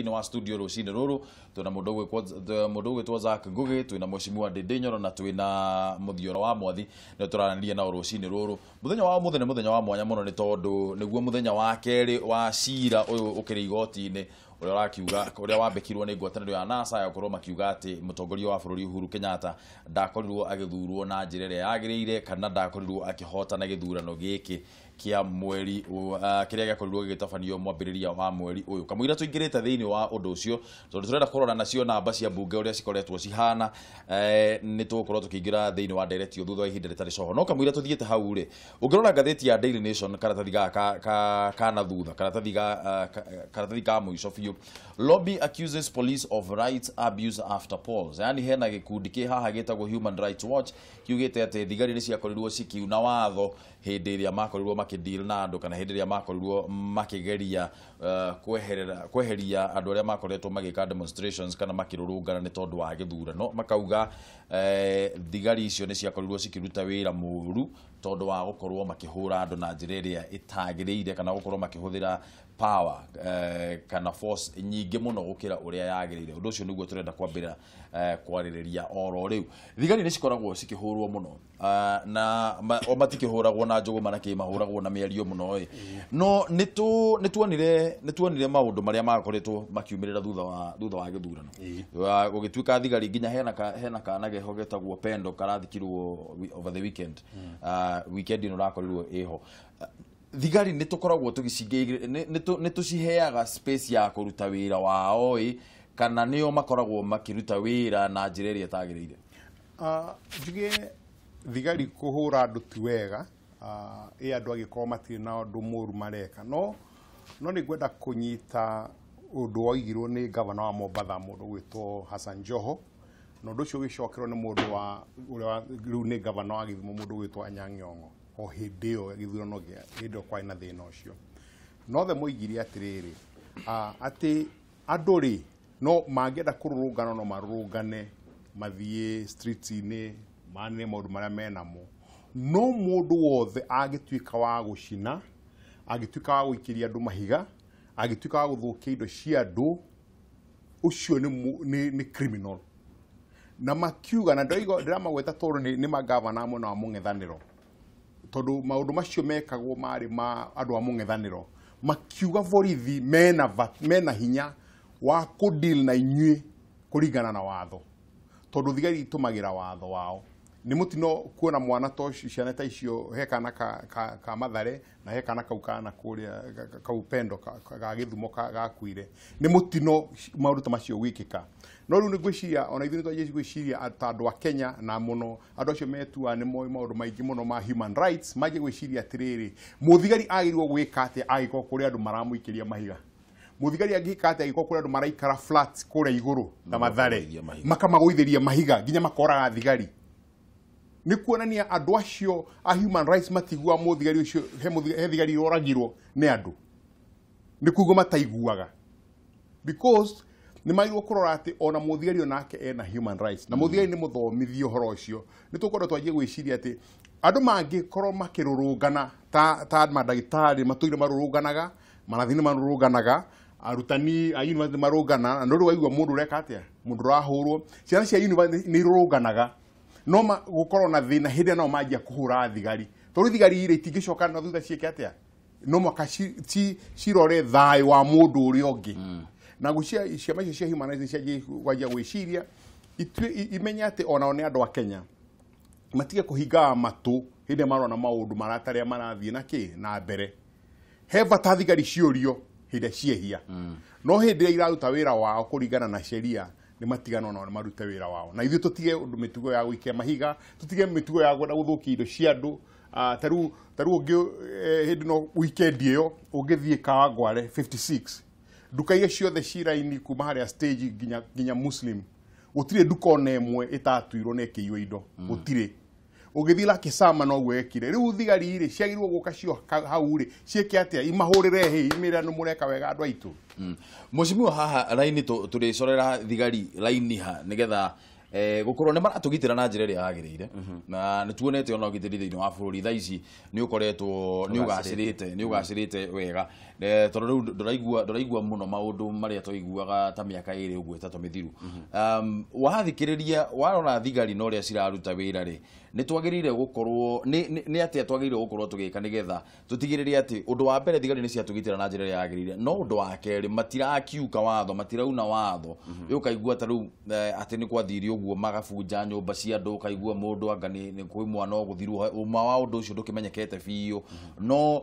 thini wa studio rucini ruru twina mundu gwitwo Zack Ngugi, twina Mheshimiwa Ndindinyoro na twina Muthioro wa Mwathi ne turanĩria na rucini ruru. Muthenya wa muthenya muthenya wa mwanya muno ni tondu niguo muthenya wa keri wa cira uyu ukiri igoti-ini uria rakiuga uria wambekirwo ni ngwatanĩro ya NASA ya gukorwo makiuga ati mutongoria wa bururi Uhuru Kenyatta ndakorirwo agithurwo na njĩra ĩrĩa yagĩrĩire kana ndakorirwo akihotana gĩthurano gĩkĩ kia mweri kiria gĩakorirwo gĩgĩtabanio mwambĩrĩria wa mweri uyu. Kamũira tũingĩrĩte thĩinĩ wa ũndũ ũcio tondũ tũrenda kũrora nacio namba cia mbunge ũrĩa cikoretwo cihana nĩ tũgũkorwo tũkĩingĩra thĩinĩ wa ndereti thutha wa ihinda rĩtarĩ coho. No kamũira tũthiĩte hau rĩ, ũngĩrora ngathĩti ya Daily Nation karatathi kana thutha karatathi ka mũico biũ, lobby accuses police of rights abuse after polls. Yani hena gĩkundi kĩ haha gĩtagwo Human Rights Watch kiugĩte atĩ thigari nĩ ciakorirwo cikiuna watho hĩndĩ ĩrĩa makorirwo makĩdeal na andũ kana hĩndĩ ĩrĩa makorirwo makĩgeria kweheria andũ arĩa makoretwo magĩka demonstrations kana makĩrũrũngana nĩ tondũ wa gĩthurano. Makauga thigari icio nĩ ciakorirwo cikiruta wĩra mũru tondũ wa gũkorwo makĩhũra andũ na njĩra ĩrĩa ĩtagĩrĩire kana gũkorwo makĩhũthĩra power kana force nyingĩ mũno gũkĩra ũrĩa yagĩrĩire. Ũndũ ũcio nĩguo tũrenda kwambĩra kwarĩrĩria oro rĩu. Thigari nĩ cikoragwo cikĩhũrwo mũno na matikĩhũragwo na njũgũma na kĩmahũragwo na mĩario mũno no nĩtuonire maũndũ marĩa makoretwo makiumĩrĩra thutha wa gĩthurano gũgĩtuĩka thigari nginya hena kana geho getagwo Pendo karathikirwo over the weekend weekend ino rakorirwo iho. Thigari nĩ tũkoragwo nĩ tũciheaga space ya kũruta wĩra wao kana nĩo makoragwo makĩruta wĩra na njĩra ĩrĩa ĩtagĩrĩire? Njuge thigari kũhũra andũ ti wega andũ agĩkorwo matirĩ na ũndũ mũru mareka no nĩ ngwenda kũnyita ũndũ waigirwo nĩ gavana wa Mombatha mũndũ gwĩtwo Hassan Joho na ũndũ ũcio ũgĩcokerwo nĩ mũndũ wa ũrĩa rĩu nĩ gavana wa Gĩthumo mũndũ gwĩtwo Anyang' Nyong'o o hĩndĩ ĩyo gĩthurano gĩa hĩndĩ ĩyo kwarĩ na thĩna ũcio. No the moigire atĩrĩrĩ atĩ andũ rĩ no mangĩenda kũrũrũngana no marũrũngane mathiĩ streets-inĩ manĩre maũndũ marĩa menamo no mũndũ wothe agĩtuĩka wa gũcina agĩtuĩka wa gũikĩria andũ mahiga agĩtuĩka wa gũthũkia indo cia andũ ũcio nĩ criminal. Na makiuga na ndiramagweta tondũ nĩ magavana amwe na mũng'ethanĩro tondũ maũndũ macio mekagwo marĩ ma andũ a mũng'ethanĩro makiuga borithi mena hinya wa kũdeal na inyuĩ kũringana na watho tondũ thigari itũmagĩra watho wao. Nĩ mũtino kuona mwana to ciana ta icio hekana ka Mathare na hekana kau kana kũrĩa kau Pendo ga Gĩthumo gakuire nĩ mũtino maũndũ ta macio gwĩkĩka. No rĩu nĩ gwĩciria ona ithuĩ nĩ gwĩciria andũ a Kenya na mũno andũ acio metua nĩ moĩ maũndũ maingĩ mũno ma human rights manjie gwĩciria atĩrĩrĩ mũthigari agĩrĩirwo gwĩka atĩa agĩkorwo kũrĩ andũ maramũikĩria mahiga. Mũthigari angĩka atĩa agĩkorwo kũrĩ andũ maraikara flat kũrĩa igũrũ ta Mathare makamagũithĩria mahiga nginya makoraga thigari. Nĩ kuonania andũ acio a human rights matigua mũthigari ũcio he thigari oragirwo nĩ andũ nĩ kuuga mataiguaga because nĩ magĩrĩirwo kũrora atĩ ona mũthigari onake ena human rights na mũthigari nĩ mũthomithie ũhoro ũcio. Nĩ tũkorwo twanjie gwĩciria atĩ andũ mangĩkorwo makĩrũrũngana ta mandagĩtarĩ matũire marũrũnganaga marathini marũrũnganaga arutani a university marũrũngana na ndũrĩ waigua mũndũ ũreka atĩa mũndũ ũrahũrwo ciana cia university nĩ irũrũnganaga no gũkorwo na thĩna hĩndĩ nao manjia kũhũra thigari tondũ thigari irĩ itingĩcoka na thutha ciĩke atĩa no maka cirore thayũ wa mũndũ ũrĩa ũngĩ. Na gũcia ciama icio cia human rights cianjia gwĩciria imenya atĩ onao nĩ andũ a Kenya matige kũhingaga matũ hĩndĩ marona maũndũ maratarĩa marathiĩ na mbere. He bata thigari ciũrio hĩndĩ ciehia no hĩndĩ ĩrĩa iraruta wĩra wao kũringana na sheria nĩ matigana na marute wĩra wao. Na ithuĩ tũtige mĩtugo ya gũikia mahiga tũtige mĩtugo ya gũthũkia indo cia andũ. Tarĩu ũngĩ hĩndĩ no weekend ĩyo ũngĩthiĩ Kawangware 56 nduka iria ciothe cira-inĩ kuma harĩa stage nginya Muslim gũtirĩ nduka ona ĩmwe ĩtatuirwo na ĩkĩiywo indo gũtirĩ. Ũgĩthiĩ Lucky Sama no gwekire rĩu thigari rĩ ciagĩrĩirwo gũka cio hau rĩ ciĩke atĩa imahũrĩre hĩ imĩra nĩ mũreka wega andũ aitũ. Mheshimiwa haha raini tũrĩcorera thigari raini ha nĩgetha gukorwo ni maratugitira na njira iria yagirire na ni tuonete ona ugitiri thiini wa bururi tha ici ni ukoretwo ni ugacirite wega tondu nduraigua muno maundu maria twaiguaga ta miaka iri uguo itatu mithiru wathikiriria warona thigari no ria ciraruta wira ri ni twagirire gukorwo ni atia twagirire gukorwo tugika nigetha tutigirire ati undu wa mbere thigari ni ciatugitira na njira iria yagirire no undu wa keri matirakiuka watho matirauna watho ukaigua ta riu ati ni kwathiri uguo magabunja nyumba cia andu ukaigua mundu anga ni kwi mwana oguthiru uma wa undu ucio ndukimenyekete biu no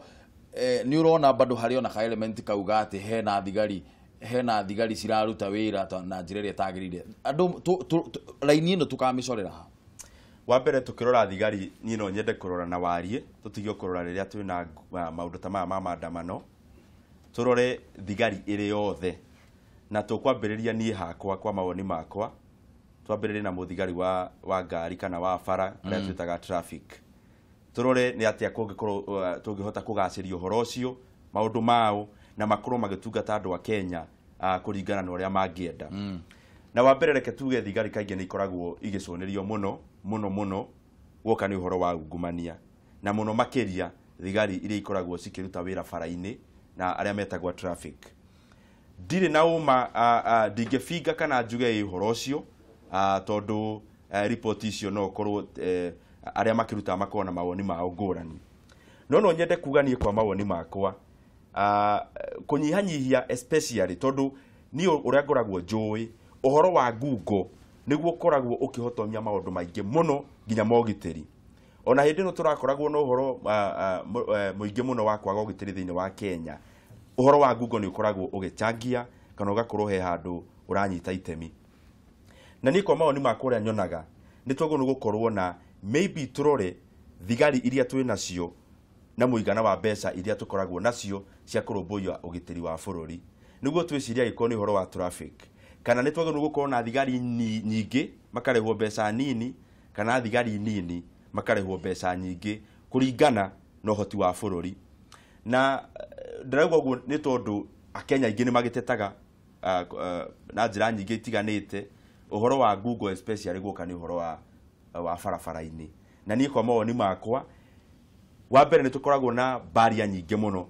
ni urona bado hari ona ka element kauga ati hena thigari ciraruta wira na njira iria tagirire andu laini ino tukamicorera ha wa mbere tukirora thigari ni no nyende kurora na warie tutigio kurora riria twina maundu ta ma maandamano turore thigari iri yothe na tukwambiriria ni hakwa kwa mawoni makwa twambiririe na muthigari wa ngari kana wa bara aria twitaga traffic turore ni atia kungikorwo tungihota kugaciria uhoro ucio maundu mao na makorwo magitungata andu a Kenya kuringana na uria mangienda na wa mbere reke tuge thigari kaingĩ ni ikoragwo igicunirio muno woka ni uhoro wa ungumania na muno makiria thigari iria ikoragwo cikiruta wira bara-ini na aria metagwa traffic ndire na uma ndingefinga kana njuge uhoro ucio tondu report icio no korwo aria makiruta makona mawoni mao ngurani no nyende kuganie kwa mawoni makwa kunyihanyihia especially tondu ni uria ngoragwo njui uhoro wa Google niguo koragwo ukihotomia maundu maingi muno nginya mogitiri ona hindi no turakoragwo no uhoro muingi muno wa kwaga ugitiri thiini wa Kenya uhoro wa Google ni ukoragwo ugichangia kana ugakorwo he handu uranyita itemi na ni kwa mawoni makwa uria nyonaga ni twago ni gukorwo na maybe turore thigari iria twi nacio na muigana wa mbeca iria tukoragwo nacio cia kurumbuya ugitiri wa bururi niguo twiciria iko ni uhoro wa traffic kana ni twago ni gukorwo na thigari nyingi makarehwo mbeca nini kana thigari nini makarehwo mbeca nyingi kuringana na uhoti wa bururi na ndirauga guo ni tondu akenya ingi ni magitetaga na njira nyingi itiganite uhoro wa Google especially guka ni uhoro wa barabara-ini na ni kwa mawoni makwa wa mbere ni tukoragwo na baria nyingi muno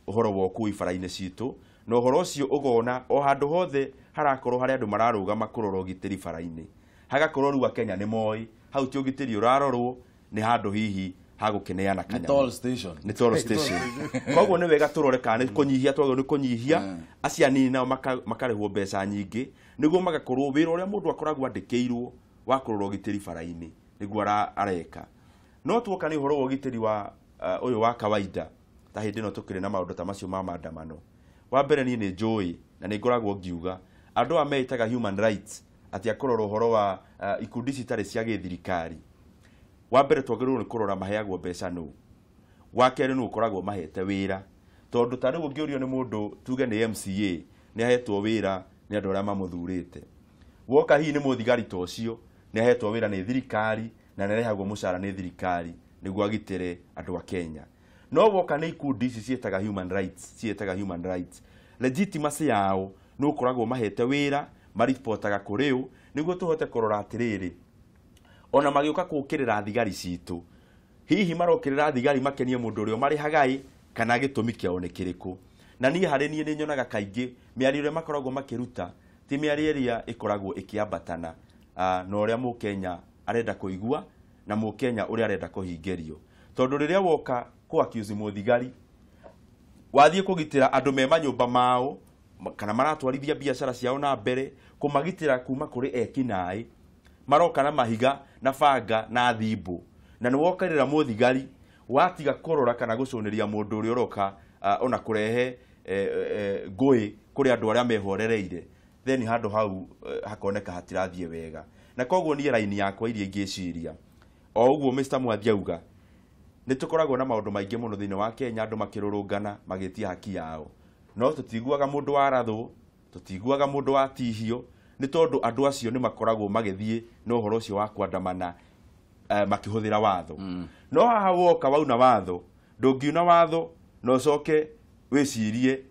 uhoro wa ukui bara-ini citu na uhoro ucio ugona o handu hothe harakorwo hari andu mararugama kurora ugitiri bara-ini hagakorwo ru Kenya ni moi hau ti ugitiri urarorwo ni handu hihi hagukineana kanya ni toll station koguo ni wega turore kana kunyihia twagwo ni kunyihia acia nini nao makarehwo mbeca nyingi niguo magakorwo wira uria mundu akoragwo andikiirwo wa kurora ugitiri bara-ini niguo areka no tuoka ni uhoro wa ugitiri wa uyu wa kawaida ta hindi no tukire na maundu ta macio ma maandamano wa mbere ni njui na ni ngoragwo ngiuga andu ameitaga human rights ati akorora uhoro wa ikundi citari cia githirikari wa mbere twagirwo ni kurora maheagwo mbeca no wa keri no ukoragwo mahete wira tondu ta riu ngiorio ni mundu tuge ni MCA ni ahetwo wira ni andu aria mamuthurite woka hihi ni muthigari tocio ni ahetwo wira ni thirikari na nerehagwo mucara ni thirikari niguo agitire andu a Kenya no woka ni ikundi ici cietaga human rights legitimacy yao no ukoragwo mahete wira maripotaga kuriu niguo tuhote kurora atiriri ona magioka kukirira thigari citu hihi marokirira thigari makenie mundu urio mari hagai kana gitumi kiao ni kiriku na nie hari nie ni nyonaga kaingi miario ria makoragwo makiruta ti miario iria ikoragwo ikiambatana na uria mukenya arenda kuigua na mukenya uria arenda kuhingerio tondu riria woka ku accuse muthigari wathie kugitira andu me manyumba mao kana maratwarithia biashara ciao na mbere kumagitira kuma kuri ekinai maroka na mahiga na banga na thimbu na ni wokarira muthigari watiga kurora kana gucuniria mundu uri uroka ona kurehe ngui kuri andu aria mehorereire then handu hau hakoneka hatirathie wega na koguo ni raini yakwa iria ingiciria o uguo Mr. Mwathi auga ni tukoragwo na maundu maingi muno thiini wa Kenya andu makirurungana magitia haki yao no tutiguaga mundu wa rathu tutiguaga mundu wa tihio ni tondu andu acio ni makoragwo magithie no horo ucio wa kwandamana makihuthira watho no haha woka wauna watho ndungiuna watho no coke wicirie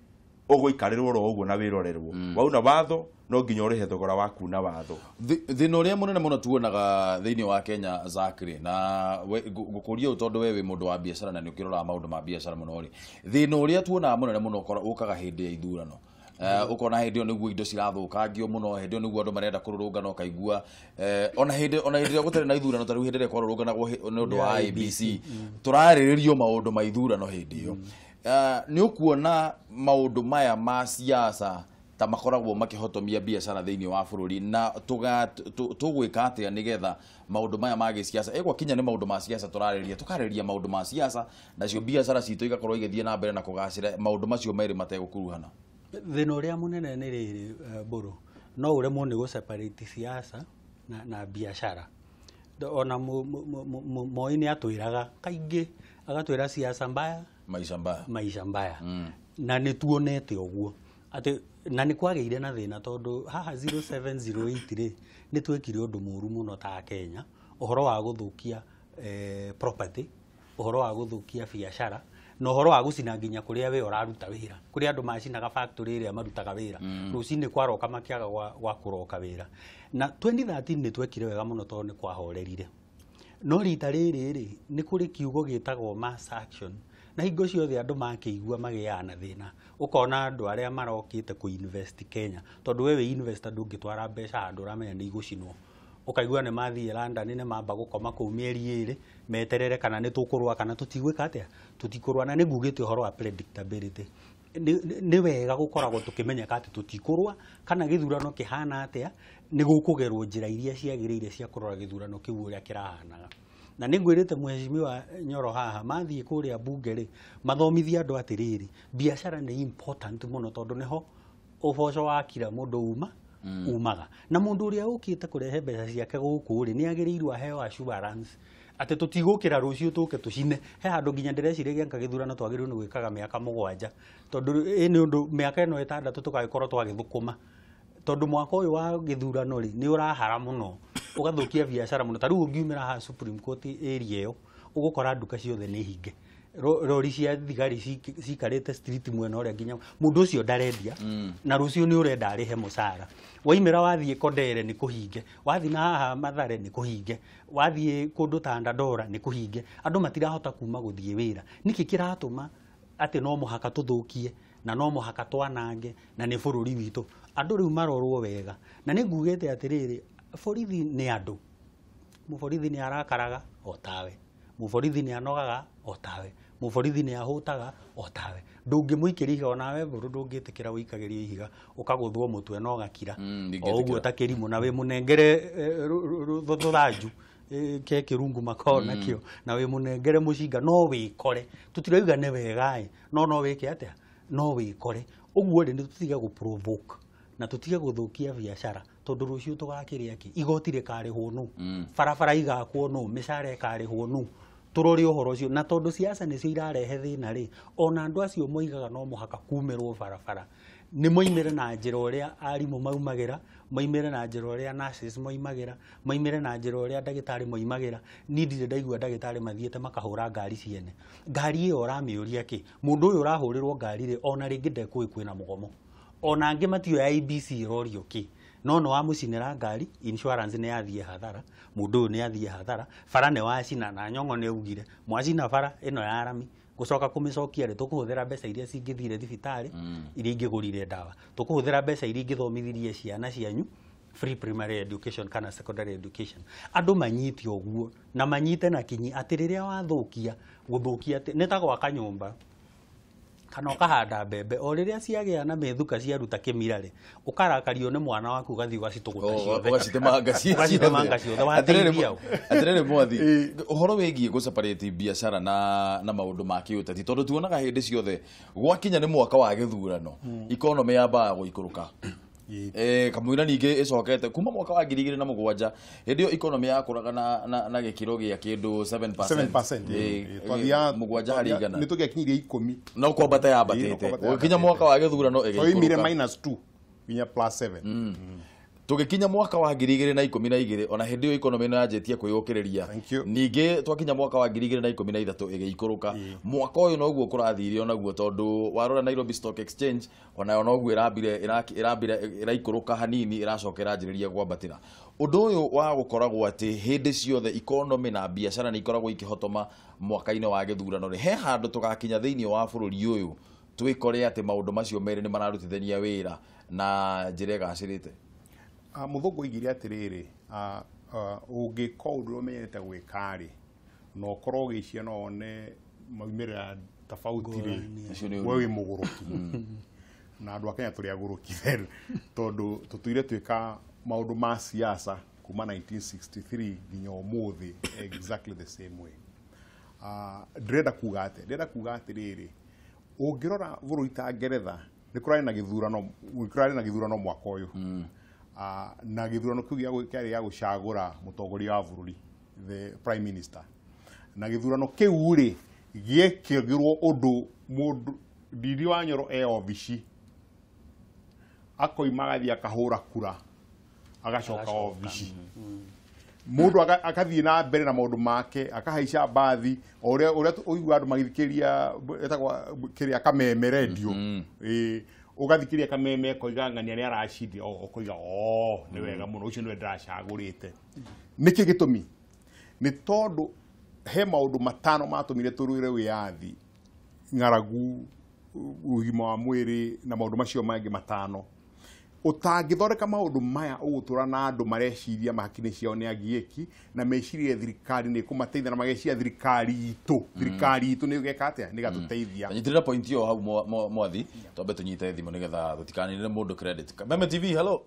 uguikarirwo ro uguo na wirorerwo wauna watho no nginya ũrĩhe thogora waku na watho. Thĩna ũrĩa mũnene mũno tuonaga thĩinĩ wa Kenya Zakri, na gũkũria tondũ we wĩ mũndũ wa biacara na nĩ ũkĩroraga maũndũ ma biacara mũno rĩ, thĩna ũrĩa tuonaga mũnene mũno ũkaga hĩndĩ ya ithurano. Ukona hĩndĩ ĩyo nĩguo indo cirathũkangio mũno, hĩndĩ ĩyo nĩguo andũ marenda kũrũrũngana ũkaigua ona hĩndĩ ĩrĩa gũtarĩ na ithurano, ta rĩu hĩndĩ ĩrĩa kwarũrũnganagwo nĩ ũndũ wa IEBC tũrarĩrĩrio maũndũ ma ithurano hĩndĩ ĩyo. Nĩ ũkuona maũndũ maya ma siasa ta makoragwo makĩhotomia biacara thĩinĩ wa bũrũri, na tũgwĩka atĩa nĩgetha maũndũ maya ma gĩsiasa gwakinya nĩ maũndũ ma siasa tũkarĩrĩria maũndũ ma siasa, nacio biacara citũ igakorwo igĩthiĩ na mbere na kũgacĩra, maũndũ macio merĩ mategũkuruhana. Thĩna ũrĩa mũnene nĩ rĩrĩ, Mbũrũ, no ũremwo nĩ gũ-separate siasa na biacara. Ona Moi nĩ atwĩraga kaingĩ, agatwĩra siasa mbaya, maisha mbaya. Na nĩ tuonete ũguo atĩ na nĩ kwagĩire na thĩna tondũ haha 0708 rĩ nĩ twekire ũndũ mũru mũno ta Kenya, ũhoro wa gũthũkia property, ũhoro wa gũthũkia biacara, na ũhoro wa gũcina nginya kũrĩa we ũraruta wĩra, kũrĩa andũ macinaga factory ĩrĩa marutaga wĩra, rũcinĩ kwaroka makĩaga gwa kũroka wĩra. Na 2013 nĩ twekire wega mũno tondũ nĩ kwahorerire, no rita rĩrĩ rĩ nĩ kũrĩ kiugo gĩtagwo mass action, na hingo ciothe andũ makĩigua magĩaga na thĩna, ũkona andũ arĩa marokĩte kũ-invest Kenya, tondũ we investor ndũngĩtwara mbeca handũ ũramenya nĩ igũcinwo, ũkaigua nĩ mathiĩ London nĩ mamba gũkoma kũu mĩeri ĩrĩ meterere kana nĩ tũkũrũa kana tũtigwĩka atĩa, tũtikũrũa. Na nĩ ngugĩte ũhoro wa predictability, nĩ wega gũkoragwo tũkĩmenyeka atĩ tũtikũrũa kana gĩthurano kĩhana atĩa, nĩ gũkũgerwo njĩra iria ciagĩrĩire cia kũrora gĩthurano kĩu ũrĩa kĩrahanaga. Na nĩ ngwĩrĩte Mheshimiwa Nyoro haha mathiĩ kũrĩa bunge rĩ mathomithia andũ atĩrĩrĩ, biacara nĩ important mũno tondũ nĩho ũboco wa kira mũndũ umaga, na mũndũ ũrĩa ũkĩte kũrehe mbeca ciake gũkũ rĩ nĩ agĩrĩirwo aheo assurance atĩ tũtigũkĩra rũciũ tũke tũcine. He handũ nginya ndĩreciria gĩaka gĩthurano twagĩrĩirwo nĩ gwĩkaga mĩaka 7, tondũ nĩ ũndũ mĩaka ĩno 6 tũgagĩkorwo twagĩthũkũma, tondũ mwaka ũyũ wa gĩthurano rĩ nĩ ũrahara mũno ũgathũkia biacara mũno. Ta rĩu ũngiumĩra haha Supreme Court area ĩyo ũgũkora nduka ciothe nĩ hinge, rori cia thigari cikarĩte street mwena ũrĩa nginya mũndũ ũcio ndarendia, na rũciũ nĩ ũrenda arĩhe mũcara. Waimĩra wathiĩ Kodere nĩ kũhinge, wathiĩ na haha Mathare nĩ kũhinge, wathiĩ kũndũ ta Dandora nĩ kũhinge, andũ matirahota kuma gũthiĩ wĩra. Nĩkĩ kĩratũma atĩ no mũhaka tũthũkie na no mũhaka twanange na nĩ bũrũri witũ? Andũ rĩu marorwo wega, na nĩ ngugĩte atĩrĩrĩ, borithi nĩ andũ, mũborithi nĩ arakaraga o tawe, mũborithi nĩ anogaga o tawe, mũborithi nĩ ahũtaga o tawe. Ndũngĩmũikĩria ihiga, onawe Mbũrũ ndũngĩtĩkĩra ũikagĩrio ihiga ũkagũthwo mũtwe na ũgakira o ũguo ta kĩrimũ, na wĩ mũnengere thũthanju ke kĩrungu makoo nakĩo, na wĩ mũnengere mũcinga, no wĩkore. Tũtirauga nĩ wega no wĩke atĩa, no wĩkore. Ũguo rĩ nĩ tũtige gũ-provoke na tũtige gũthũkia biacara, tondũ rũciũ tũgakĩrĩa kĩ? Igoti rĩkarĩhwo nũ? Barabara igakwo nũ? Mĩcara ĩkarĩhwo nũ? Tũrore ũhoro ũcio. Na tondũ siasa nĩcio irarehe thĩna rĩ, ona andũ acio moigaga no mũhaka kumĩrwo barabara, nĩ moimĩre na njĩra ũrĩa arimũ maumagĩra, moimĩre na njĩra ũrĩa nurses moimagĩra, moimĩre na njĩra ũrĩa ndagĩtarĩ moimagĩra. Niĩ ndirĩ ndaigua ndagĩtarĩ mathiĩte makahũra ngari ciene. Ngari ĩyo ũramĩũria kĩ? Mũndũ ũyũ ũrahũrĩrwo ngari rĩ ona rĩngĩ ndekũĩ kwĩna mũgomo, ona angĩ matio IEBC irorio kĩ? No wamũcinĩra ngari, insurance nĩ yathiĩ hathara, mũndũ ũyũ nĩ yathiĩ hathara, bara nĩ wacina, na Nyong'o nĩ augire mwacina bara ĩno ya rami gũcoka kũmĩcokia rĩ tũkũhũthĩra mbeca iria cingĩthire thibitarĩ, iria ingĩgũrire ndawa, tũkũhũthĩra mbeca iria ingĩthomithirie ciana cianyu free primary education kana secondary education. Andũ manyite ũguo na manyite na kinyi atĩ rĩrĩa wathũkia gũthũkia atĩ nĩ ta gwaka nyũmba kana ũkahanda mbembe, o rĩrĩa ciagĩa na methuka ciaruta kĩmira rĩ ũkarakario nĩ mwana waku ũgathiĩ ũgacitũgũta ciothe, ũgacitemanga ciothe wateithia. Atĩrĩrĩ Mwathi, ũhoro wĩgiĩ gũ-separate biacara na maũndũ ma kĩũteti, tondũ tuonaga hĩndĩ ciothe gwakinya nĩ mwaka wa gĩthurano economy yambaga gũikũrũka. Kamũira ningĩ ĩcokete kuma mwaka wa 2007 hĩndĩ ĩyo economy yakũraga na gĩkĩro gĩa kĩndũ 7%, mũgwanja harĩ igana, nĩ tũgĩakinyirie 10 no kwambata yambatĩte gũkinya mwaka wa gĩthurano ĩgĩikũrũka, -2 nginya +7. tugikinya mwaka wa 2012 ona hindi yo economy no yanjetie kwiyukiriria ningi twakinya mwaka wa 2013 igiikuruka mwaka uyu noguo kurathirio naguo tondu warora Nairobi Stock Exchange ona noguo irambire iraikuruka hanini iracokera njiriria gwambatira undu uyu wa gukoragwo ati hindi ciothe economy na biashara ni ikoragwo ikihotoma mwaka-ini wa githurano ri he handu tugakinya thiini wa bururi uyu twikore ati maundu macio meri ni mararutithania wira na njira igacirite muthungu igire atiriri ungika undu umenyete gwikari no korwo gicia no one maumirira tofauti ri wewe muguruki na andu akenya turi aguruki then tondu tutuire twika maundu ma siasa kuma 1963 nginya umuthi exactly the same way ndrenda kuga atiriri ungirora bururi ta Ngeretha ni kurari na githurano mwaka uyu na githurano kiu kiari ya gucagura mutongoria wa bururi the prime minister na githurano kiu ri giekirwo undu mundu Ndindi wa Nyoro obici akoima gathia kahura kura agacoka obici mundu akathie na mbere na maundu make akahaica bathi uria uigua andu magithikiria etagwa kiria kameme radio ugathikiria kameme koigangania ni aracindi okoiga ni wega muno ucio niwe ndiracagurite niki gitumi ni tondu he maundu matano matumire turuire wiathi ngaragu ugima wa mwiri na maundu macio mangi matano utangithoreka maundu maya ugutura na andu mareciria mahakini ciao ni agieki na meciria thirikari ni kumateithia na mageciria thirikari itu ni ugeka atia ni gatuteithia nyitirira point yo hau mwathi tombe tunyite thimu nigetha tutikanire mundu credit Meme TV hello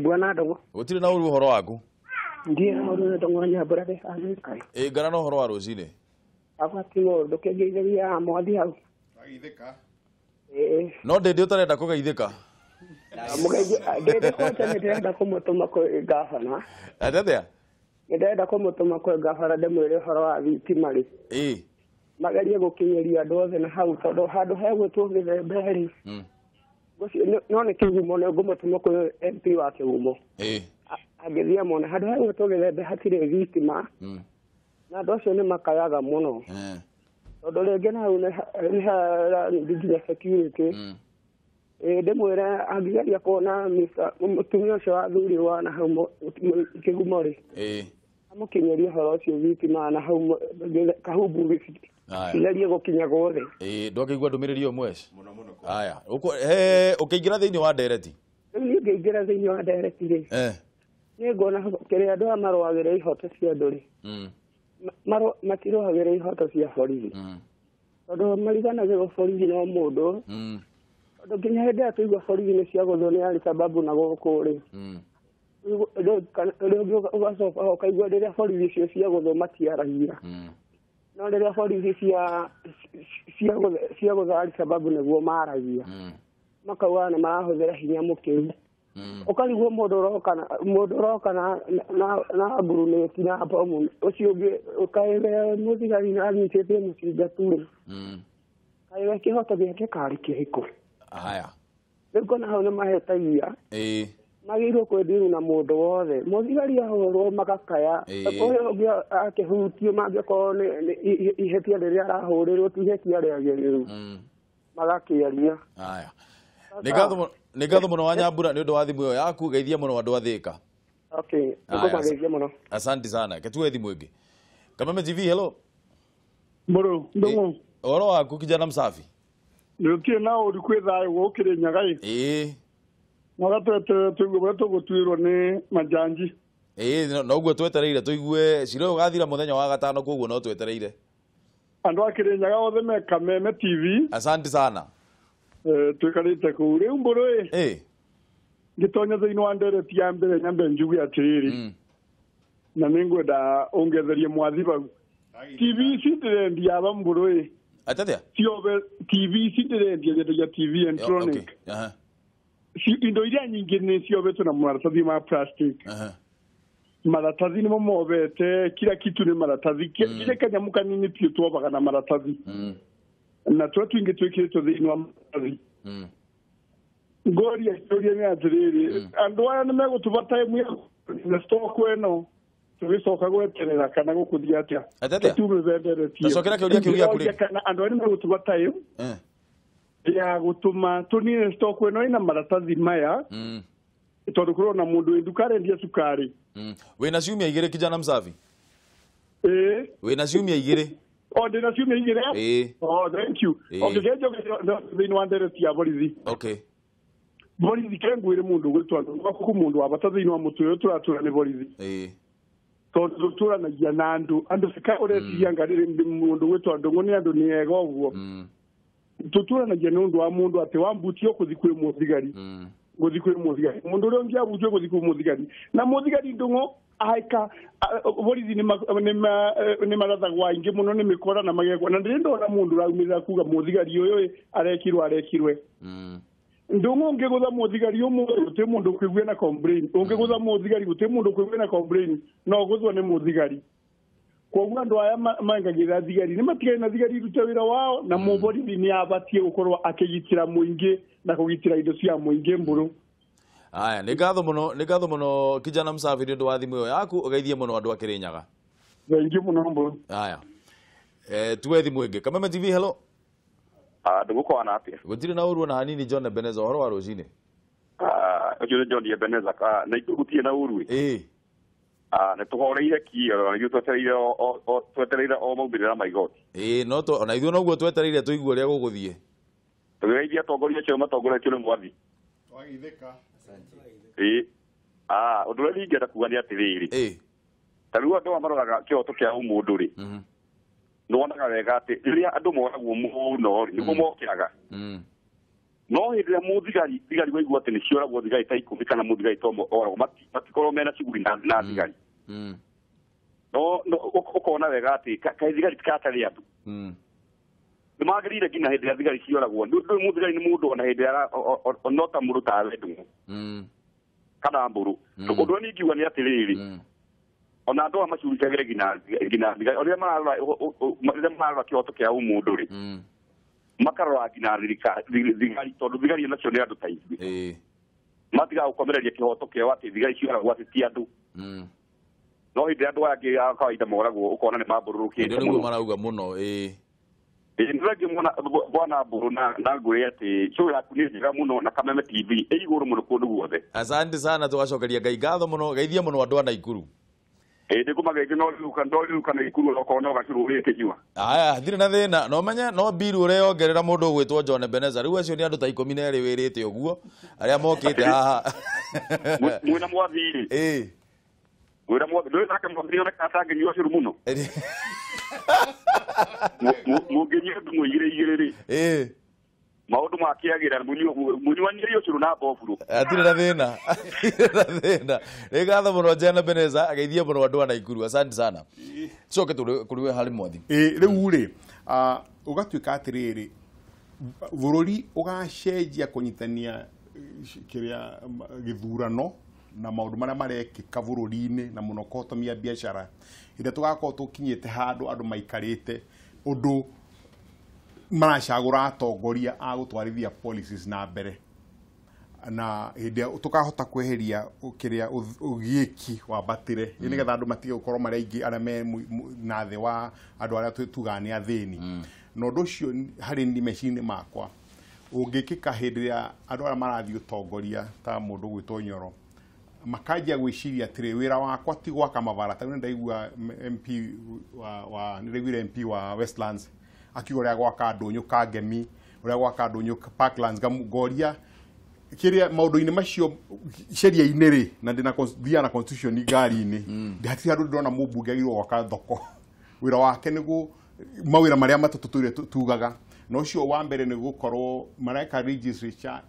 bwana Ndongo utire na uru horo waku ndiye na uru Ndongo nya brother azikai ngara no horo wa rucine afatino ndukegeithia mwathi hau aithika no ndindi utarenda kugeithika mugeje ndende ko ndenda kumutuma ko gavana atathia ndenda kumutuma ko gavana ndemwire horo wa thitima ri magarie gukinyeria andu othe na hau tondu handu hegwe tugithemberi no ni kigumo ne ngumutuma ko MP wa kigumo agithia mona handu hegwe tugithembe hatire thitima na andu acio ni makayaga muno tondu ringi na hau ni nginya security ndemwire angigeria kuona mutumia ucio wa thuri wa na hau kigumo ri amukinyeria horo ucio thitima na hau kahumbu igerie gukinya gothe ndwakaigua ndumiriri yo mweci haya ukiingira thiini wa ndereti ni ngiingira thiini wa ndereti ri ni ngona kiria andu amarwagire ihoto cia andu ri matirwagire ihoto cia borithi tondu mariganagirwo borithi no mundu tondu nginya hindi ria tuigua borithi ni cia guthwo ni Al-Shabaab na guku ri ugacoka ukaigua riria borithi icio cia guthwo matiaragia no riria borithi cia gutha Al-Shabaab niguo maragia makauga ni marahuthira hinya mukiru ukarigwo mundu roka na buruneti na bomu ucio ungi ukaire muthigari na anyitite mucinga turi kaiwe kihoto giake kari kihiko haya riko na hau ni mahetagia magirwo kwendiru na mundu wothe muthigari ahorwo magakaya uyu ungi akihutio mangiko ni ihetia riria arahurirwo tihetia riagiriru magakiaria haya nigatho muno wa Nyambura ni undu wa thimu yo yaku geithia muno andu athika okay nikugeithia muno asante sana ketue thimu ingi Meme TV hello Boro Ndongo oro waku kijana msafi ndio na uri kwetha gukire nyagai na gatete tuigwe tugutwirwo ni majanji no guo twetereire tuigue ciro gathira muthenya wa gatano koguo no twetereire andu akire nyaga othe meka Meme TV asante sana tuikarite ku riu mburu ngitonya thiini wa ndereti ya mbere nyambe njugu atiriri na ningwenda ungetherie mwathi bau TV citirendi aba mburu atathia siobe TV citirendi ya TV electronic indo iria nyingi ni ciobetwo na maratathi ma plastic maratathi ni momobete kila kitu ni maratathi kile kanyamu kanini pio twobaga na maratathi na twingi twikirito thiini wa maratathi Ngoria historia ni atiriri andu aya ni megutuba time ya stock eno tugicoka gweterera kana gukuthia atia tume benderetie tacokera kiuria kuri kana andu aya ni megutuba time ya gutuma tunine stock eno ina maratathi maya tondu kurona mundu indukare ndia sukari wina ciumia igiri kijana msafi wina ciumia igiri ndina ciumia igiri thank you gejo thini wa nderetia borithi borithi kengwire mundu gwitwa ku mundu abata thini wa mutu uyu turatura ni borithi tondu turanagia na andu sika uretiria ngarire mundu gwitwa ndungu ni andu ni ega uguo tuturanagia ni undu wa mundu ati wambutio kuthikwe muthigari guthikwe muthigari mundu uri ngia butio kuthikwe muthigari na muthigari ndungu aika borithi ni marathagwa ingi muno ni mikora na magegwa na ndindona mundu raumirira kuga muthigari uyu arekirwe ndungu ngegutha muthigari umwe guti mundu kwigwe na complain ungegutha muthigari guti mundu kwigwe na complain no guthwo ni muthigari koguo andu aya mangagira thigari ni matigari na thigari rute wira wao na muborithi ni abatie gukorwo akigitira muingi na kugitira indo cia muingi mburu. Aya ni gatho muno kijana msafi ndu wa thimu yo yaku ugeithie muno andu akirinyaga. Thengi muno mburu. Aya tuwe thimu ingi Kameme TV hello. Nduguko ana atia gutire na uru na hanini John Ebeneza horo wa rucine ujuze John Ebeneza na igutie na uru na tuhoreire kio na twetereire o maubirira maigoti no to na ithu noguo twetereire tuigwe ria guguthie tugeithia tongoria cio matongoretio ni mwathi twagithika undu ria ingenda kuga ni atiriri tariu andu amaroraga kioto kia umundu ri nonaga wega ati riria andu moragwo muno ri niguo mokiraga no hiria muthigari waigua ati ni cioragwo thigari ta 10 kana muthigari tomo oragwo matikorwo mena ciguri na thigari no ukona wega ati kai thigari tikatari andu nimagirire ngina hindi ya thigari cioragwo ndu muthigari ni mundu ona hindi ya onota mundu ta wendu kana mburu undu ni ngiuga ni atiriri ona andu amacurikagire ngina thigari oria mararora kioto kia umundu ri makarora ngina thigari tondu thigari nacio ni andu ta ithuĩ matiga gukomereria kihoto kiao ati thigari cioragwo ati ti andu no hindi andu angi a kawaida moragwo ukona ni mambururukite ndio marauga muno ndiragi mwana bwana mburu na nguri ati show yaku ni njega muno na Kameme TV iguru muno kundu guothe. Asante sana tugacokeria Ngai ngatho muno geithia muno andu ana Ikuru ndikumagege no liuka na Ikuru ukona ugacururite jiwa. Aya thire na thina no menye no biru ureyongerera mundu gwitwo John Ebeneza riu acio ni andu ta 12 wirite uguo aria mokite haha mwina mwathiri mwina mwathiri ndio nake mwathiri ona katange ni ucuru muno mugenye ndu igire maundu makiagira munywanire ucuru na bofuru atire na thina gatho muno John Ebeneza ageithie muno andu ana Ikuru. Asante sana coke kuriwe hari mwathi riu ri ugatuika atiriri bururi ugacenjia kunyitania kiria githurano na maundu maria marekika bururi-ini na muno kotomia biashara ire tugakorwo tukinyite handu andu maikarite undu maracagura atongoria a gutwarithia policies na mbere na hindi tukahota kweheria kiria ugieki wa batire nigetha andu matige gukorwo mari aingi aria me na thi wa andu aria tugani athini no ndu cio hari ndi mecini makwa ungikika hindi ya andu aria marathi utongoria ta mundu gwitwo Nyoro makajia gwiciria atire wira wakwa ti gwaka mabara ta ndaigua MP wa nirewire MP wa Westlands akigoria gwaka ndunyu Kangemi uria gwaka ndunyu Parklands Goria kiria maundu-ini macio sheria-ini ri na ndina thia na constitution ngari-ini ndihati andu ndona mubunge agirwo gwaka thoko wira wake niguo mawira maria matututure tugaga no cio wa mbere ni gukorwo mareka registrature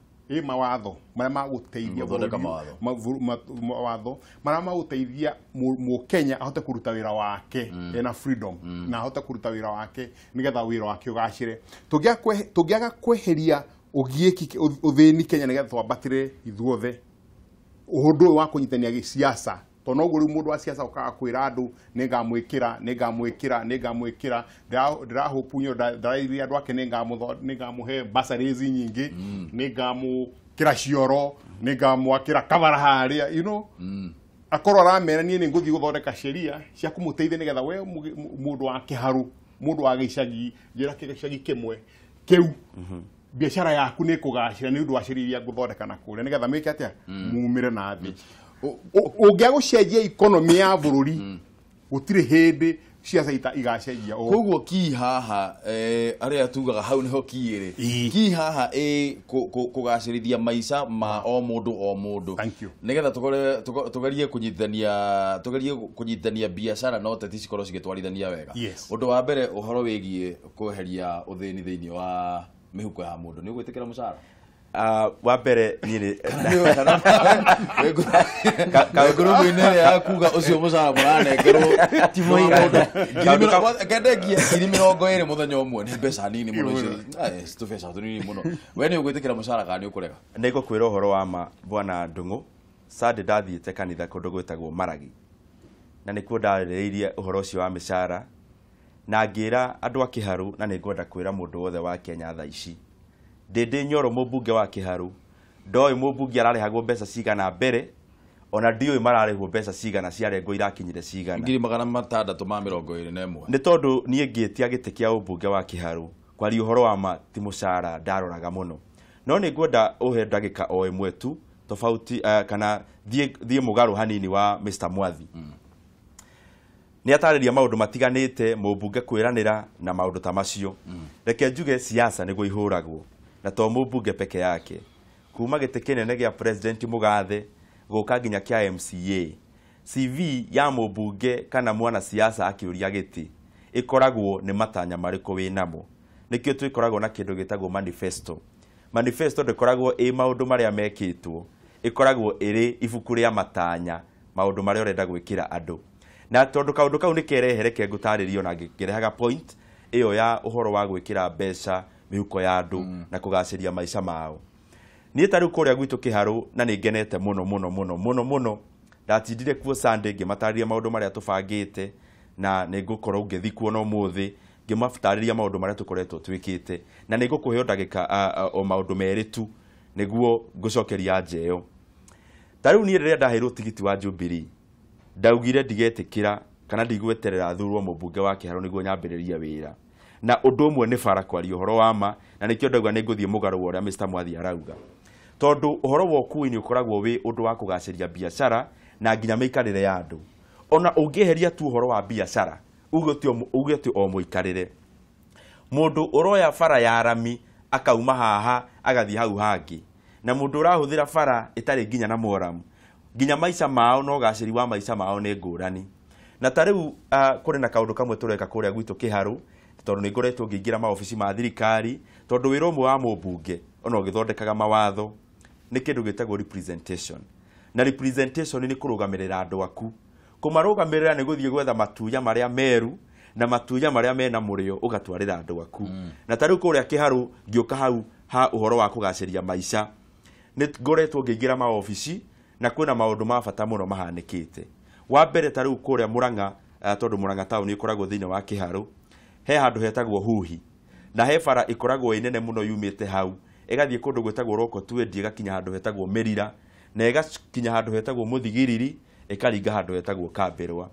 mawatho maria maguteithia mawatho maria maguteithia Mukenya ahote kuruta wira wake ena freedom na ahote kuruta wira wake nigetha wira wake ugacire tungiaga kweheria ugieki uthini Kenya nigetha twambatire ithuothe uhundu wa kunyitania gisiasa tono ugu mundu wa siasa ukaga kwira andu ningamwikira ndirahopunyo ndarairia andu ake ningamuhe basaries nyingi kira cioro ningamwakira kabara haria you know akorwo aramera nie ninguthi guthondeka sheria cia kumuteithia nigetha we mundu wa kiharu mundu wa gicagi njira gicagi kimwe kiu biashara yaku ni kugacira ni undu wa sheria iria guthondeka na kuria nigetha meke atia mumire na thi ungia gucenjia economy ya bururi gutire hindi ciaca igacenjia koguo ki haha aria tugaga hau niho kiire ki haha kugacirithia maica ma o mundu nigetha tugerie kunyitithania biashara no teti cikorwo cigitwarithania wega undu wa mbere uhoro wigie kweheria uthini thiini wa mihuko ya mundu ni ugwitikira mucara wa mbere ni kaguru mwine ya kuga ucio mucara muranengerwo timo ira kendegia 20 muthenya umwe ni mbeca nini muno icio stupeca tunini muno we ni ugwitikira mucara kana ni ukurega nego kwira uhoro wa ma bwana Ndungu sade dathiite kanitha kundu gwitagwo Maragi na nikuo ndarĩrĩirie uhoro ucio wa mĩcara na ngira andu a Kiharu na nĩngwenda kwira mundu wothe wa Kenya thaa ici Ndindi Nyoro mũmbunge wa Kiharu ndoĩ mũmbunge ararĩhagwo mbeca cigana mbere ona ndiũĩ mararĩhwo mbeca cigana ciarengwo irakinyire cigana 621 nĩ tondũ niĩ ngĩtia gĩtĩ kĩa ũmbunge wa Kiharu kwaria ũhoro wa ma ti mũcara ndaroraga mũno no nĩ ngwenda ũhe ndagĩka o ĩmwe tu tofauti kana thiĩ mũgarũ hanini wa Mr Mwathi ni atarĩria maũndũ matiganĩte mũmbunge kwĩranĩra na maũndũ ta macio reke njuge siasa nĩguo ihũragwo na to mũmbunge peke yake kuma gĩtĩ kĩnene gĩa president Mugathe gũka nginya kĩa MCA CV ya mũmbunge kana mwana siasa akĩũria gĩtĩ ikoragwo nĩ matanya marĩkũ wĩnamo nĩkĩo twĩkoragwo na kĩndũ gĩtagwo manifesto ndĩkoragwo maũndũ marĩa mekĩtwo ikoragwo ĩrĩ ibuku rĩa matanya maũndũ marĩa ũrenda gwĩkĩra andũ na tondu kaundu kau nikerehere ke ngutarĩrio na ngirehaga point iyo ya uhoro wa gwikira mbeca mihuko ya andu na kugaciria maica mao ni tari kuria gwitu Kiharu na ningenete muno ndatindire kuo Sunday ngimatariria maundu maria tubangite na ningukorwo ngithikuo no muthi ngimafutariria maundu maria tukoretwo twikite na ningukuhe ndagika o maundu meritu niguo ngucokeria njeo tariu ni rĩrĩa ndaheirwo tigiti wa Jubilee ndaugire ndigetikira kana ndigweterera thurwo mũmbunge wa Kiharu niguo nyambĩrĩria wĩra na ũndũ ũmwe nĩ bara kwaria ũhoro wa ma na nĩkĩo ndauga nĩngũthiĩ mũgarũ wa ũrĩa Mr Mwathi arauga tondũ ũhoro wa ũkui nĩ ũkoragwo wĩ ũndũ wa kũgacĩria biashara na nginya mĩikarĩre ya andũ ona ũngĩheria tu ũhoro wa biashara uge ti o mũikarĩre mũndũ ũroya bara ya rami akauma haha agathiĩ hau hangĩ na mũndũ ũrahũthĩra bara ĩtarĩ nginya na moramu nginya maica mao no gacĩri wa maica mao nĩ ngũrani na tarĩu kũrĩ na kaũndũ kamwe tũreka kũrĩa gwitũ Kiharu tondũ nĩ ngoretwo ngĩingĩra maobici ma thirikari tondũ wĩra ũmwe wa mũmbunge ona ũgĩthondekaga mawatho nĩ kĩndũ gĩtagwo representation na representation nĩ kũrũgamĩrĩra andũ aku kũmarũgamĩrĩra nĩ gũthiĩ gwetha matuya marĩa meru na matuya marĩa mena mũrĩo ũgatwarĩra andũ aku na tarĩu kũrĩa Kiharu ngĩũka hau ha ũhoro wa kũgacĩria maica nĩ ngoretwo ngĩingĩra maobici na kwĩna maũndũ ma bata mũno mahanĩkĩte wa mbere tarĩu kũrĩa Murang'a tondũ Murang'a town ikoragwo thĩinĩ wa Kiharu he handũ hetagwo Huhi na he bara ikoragwo inene mũno yumĩte hau ĩgathiĩ kũndũ gwĩtagwo Roko Twendi ĩgakinya handũ hetagwo Mĩrira na ĩgakinya handũ hetagwo Mũthigiriri ĩkaringa handũ hetagwo Kambĩrwa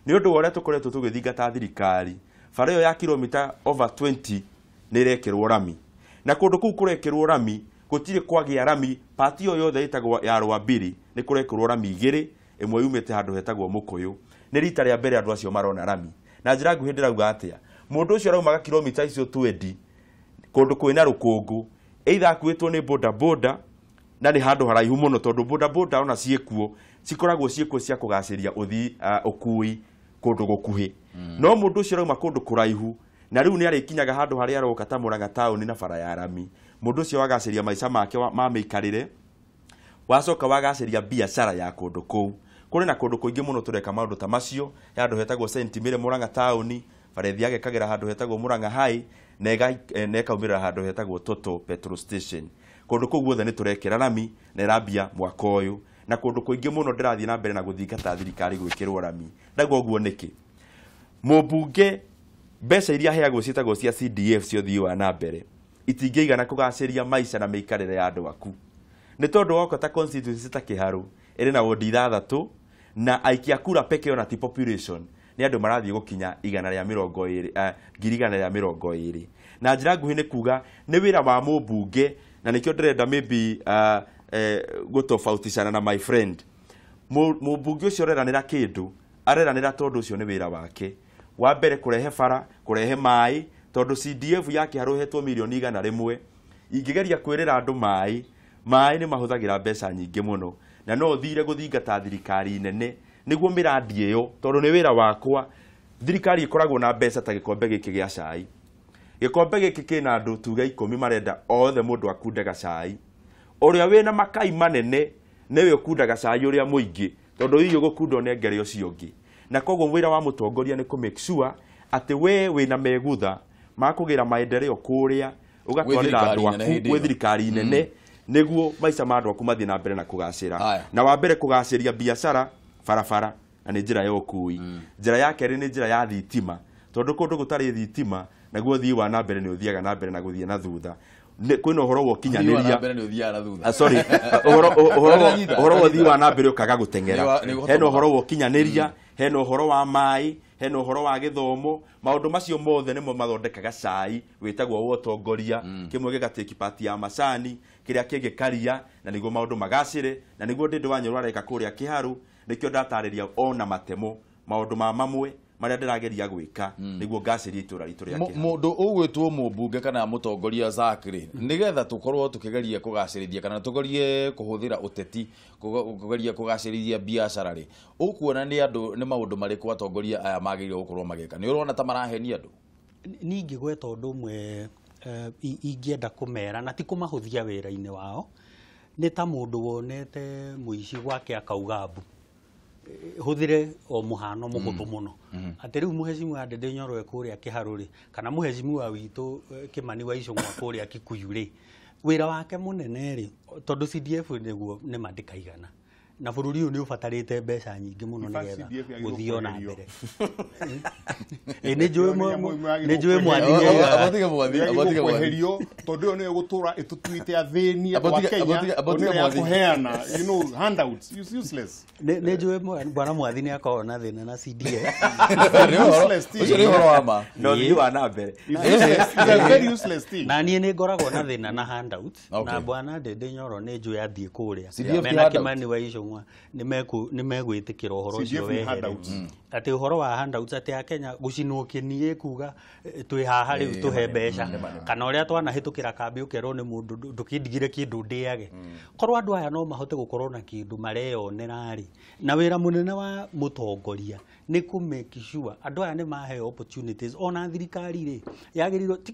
nĩ ũndũ wa ũrĩa tũkoretwo tũgĩthingata thirikari bara ĩyo ya kilomita over 20 nĩ ĩrekĩrwo rami na kũndũ kũu kũrekĩrwo rami gũtirĩ kwagĩa rami pati yo yothe ĩtagwo ya Rwambiri nĩ kũrekĩrwo rami igĩrĩ ĩmwe yumĩte handũ hetagwo Mũkũyũ nĩ rita rĩa mbere andũ acio marona rami na njĩra nguhĩ ndĩrauga atĩa mũndũ ũcio araumaga kilomita icio 20 kũndũ kwĩna rũkũngũ either akuĩtwo nĩ boda na nĩ handũ haraihu mũno tondũ boda ona ciĩkuo cikoragwo ciĩkuo cia kũgacĩria ũkui kũndũ gũkuhĩ no mũndũ ũcio arauma kũndũ kũraihu na rĩu nĩ arĩkinyaga handũ harĩa aroka ta Murang'a town na bara ya rami mũndũ ũcio wagacĩria maica make ma mĩikarĩre wacoka wagacĩria biashara ya kũndũ kũu kũrĩ na kũndũ kũingĩ mũno tũreka maũndũ ta macio handũ hetagwo St Mary Murang'a town barethi agekagĩra handũ hetagwo Murang'a High na ĩkaumĩrĩra handũ hetagwo Total petrol station kũndũ kũu guothe nĩ tũrekĩra rami na ĩrambia mwaka ũyũ na kũndũ kũingĩ mũno ndĩrathiĩ na mbere na gũthingata thirikari gwĩkĩrwo rami ndaguo ũguo nĩkĩ mũmbunge mbeca iria heagwo ciĩtagwo cia CDF cio thii wa na mbere itingĩigana kũgacĩria maica na mĩikarĩre ya andũ aku nĩ tondũ wako ta constituency ta Kĩharũ ĩrĩ na wondi 6 na aikia kura peke ona ti population nĩ andũ marathiĩ gũkinya 120,000 na njĩra nguhĩ nĩ kuga nĩ wĩra wa mũmbunge na nĩkĩo ndĩrenda maybe gũtofautishana na my friend mũmbunge ũcio ũreranĩra kĩndũ areranĩra tondũ ũcio nĩ wĩra wake wa mbere kũrehe bara kũrehe maĩ tondũ CDF ya Kĩharũ hetwo milioni 100 ingĩgeria kwĩrĩra andũ maĩ nĩ mahũthagĩra mbeca nyingĩ mũno na no thire gũthingata thirikari nene nĩguo mĩrandi ĩyo tondũ nĩ wĩra wakwa thirikari ĩkoragwo na mbeca ta gĩkombe gĩkĩ gĩa cai gĩkombe gĩkĩ kĩna andũ tuge 10 marenda othe mũndũ akunde gacai ũrĩa wĩna makai manene nĩwe ũkundaga cai ũrĩa mũingĩ tondũ hiyo gũkunda onengere ũcio ũngĩ na koguo wĩra wa mũtongoria nĩ make sure atĩ we wĩna megutha makũgĩra maendeleo kũrĩa ũgatwarĩra andũ aku gwĩ thirikari nene nĩguo maica ma andũ aku mathiĩ na mbere na kũgacĩra na wa mbere kũgacĩria biacara barabara na nĩ njĩra ya ũkui njĩra ya kerĩ nĩ njĩra ya thitima tondũ kũndũ gũtarĩ thitima naguo thii wa na mbere nĩ ũthiaga na mbere na gũthiĩ na thutha kwĩna ũhoro wa ũkinyanĩria sorry ũhoro wa thii wa na mbere ũkaga gũteng'era hena ũhoro wa ũkinyanĩria hena ũhoro wa maĩ hena ũhoro wa gĩthomo maũndũ macio mothe nĩmo mathondekaga cai wĩtagwo wa ũtongoria kĩmwe gĩgatĩki pati ya macani kĩrĩa kĩngĩ karia na nĩguo maũndũ magacĩre na nĩguo Ndĩndũ Wanyũrũ areka kũrĩa Kĩharũ nĩkĩo ndatarĩria ona matemo maũndũ mamwe marĩa ndĩrageria gwĩka nĩguo ngacĩrie itũra ritũ rĩa Kĩharũ mũndũ ũgwĩtwo mũmbunge kana mũtongoria Zakary nĩgetha tũkorwo tũkĩgeria kũgacĩrithia kana tũgerie kũhũthĩra ũteti kũgeria kũgacĩrithia biacara rĩ ũkuona nĩ maũndũ marĩkũ atongoria aya magĩrĩirwo gũkorwo magĩka nĩ ũrona ta marahenia andũ ningĩ gweta ũndũ ũmwe ingĩenda kũmera na ti kũmahũthia wĩra-inĩ wao nĩ ta mũndũ wonete mũici gwake akauga mbu hũthĩre o mũhano mũhũthũ mũno atĩ rĩu mũhecimu wa Ndĩndũ Nyoro kũrĩa Kĩharũ rĩ kana mũhecimu wa witũ Kĩmani wa Icũng'wa kũrĩa Kikuyu rĩ wĩra wake mũnene rĩ tondũ CDF nĩguo nĩ mandĩkaigana na bũrũri ũyũ nĩ ũbatarĩte mbeca nyingĩ mũno nĩgetha gũthiĩ na mbere nĩ njũĩ mwathini kweherio tondũ ũyũ nĩwe gũtũra ĩtũtuĩte athĩni andũ a Kenya ya kũheana handouts useless nĩ njũĩ bwana mwathini akoragwo na thĩna na CDF ũcio nĩ ũhoro wa ma no thii wa na mbere na niĩ nĩ ngoragwo na thĩna na handouts na bwana Ndĩndũ Nyoro nĩ njũĩ athiĩ kũrĩa mena Kĩmani wa Icũng'wa nĩ megwĩtĩkĩra ũhoro ũcio wehere atĩ ũhoro wa handouts atĩ Akenya gũcinwo kĩniĩ kuga twĩ haha rĩu tũhe mbeca kana ũrĩa twanahĩtũkĩra kambĩ ũkerwo nĩ mũndũ ndũkĩndigire kĩndũ ndĩage korwo andũ aya no mahote gũkorwo na kĩndũ mareyonera rĩ na wĩra mũnene wa mũtongoria nĩ kũ make sure andũ aya nĩ mahe opportunities ona thirikari rĩ yagĩrĩirwo ti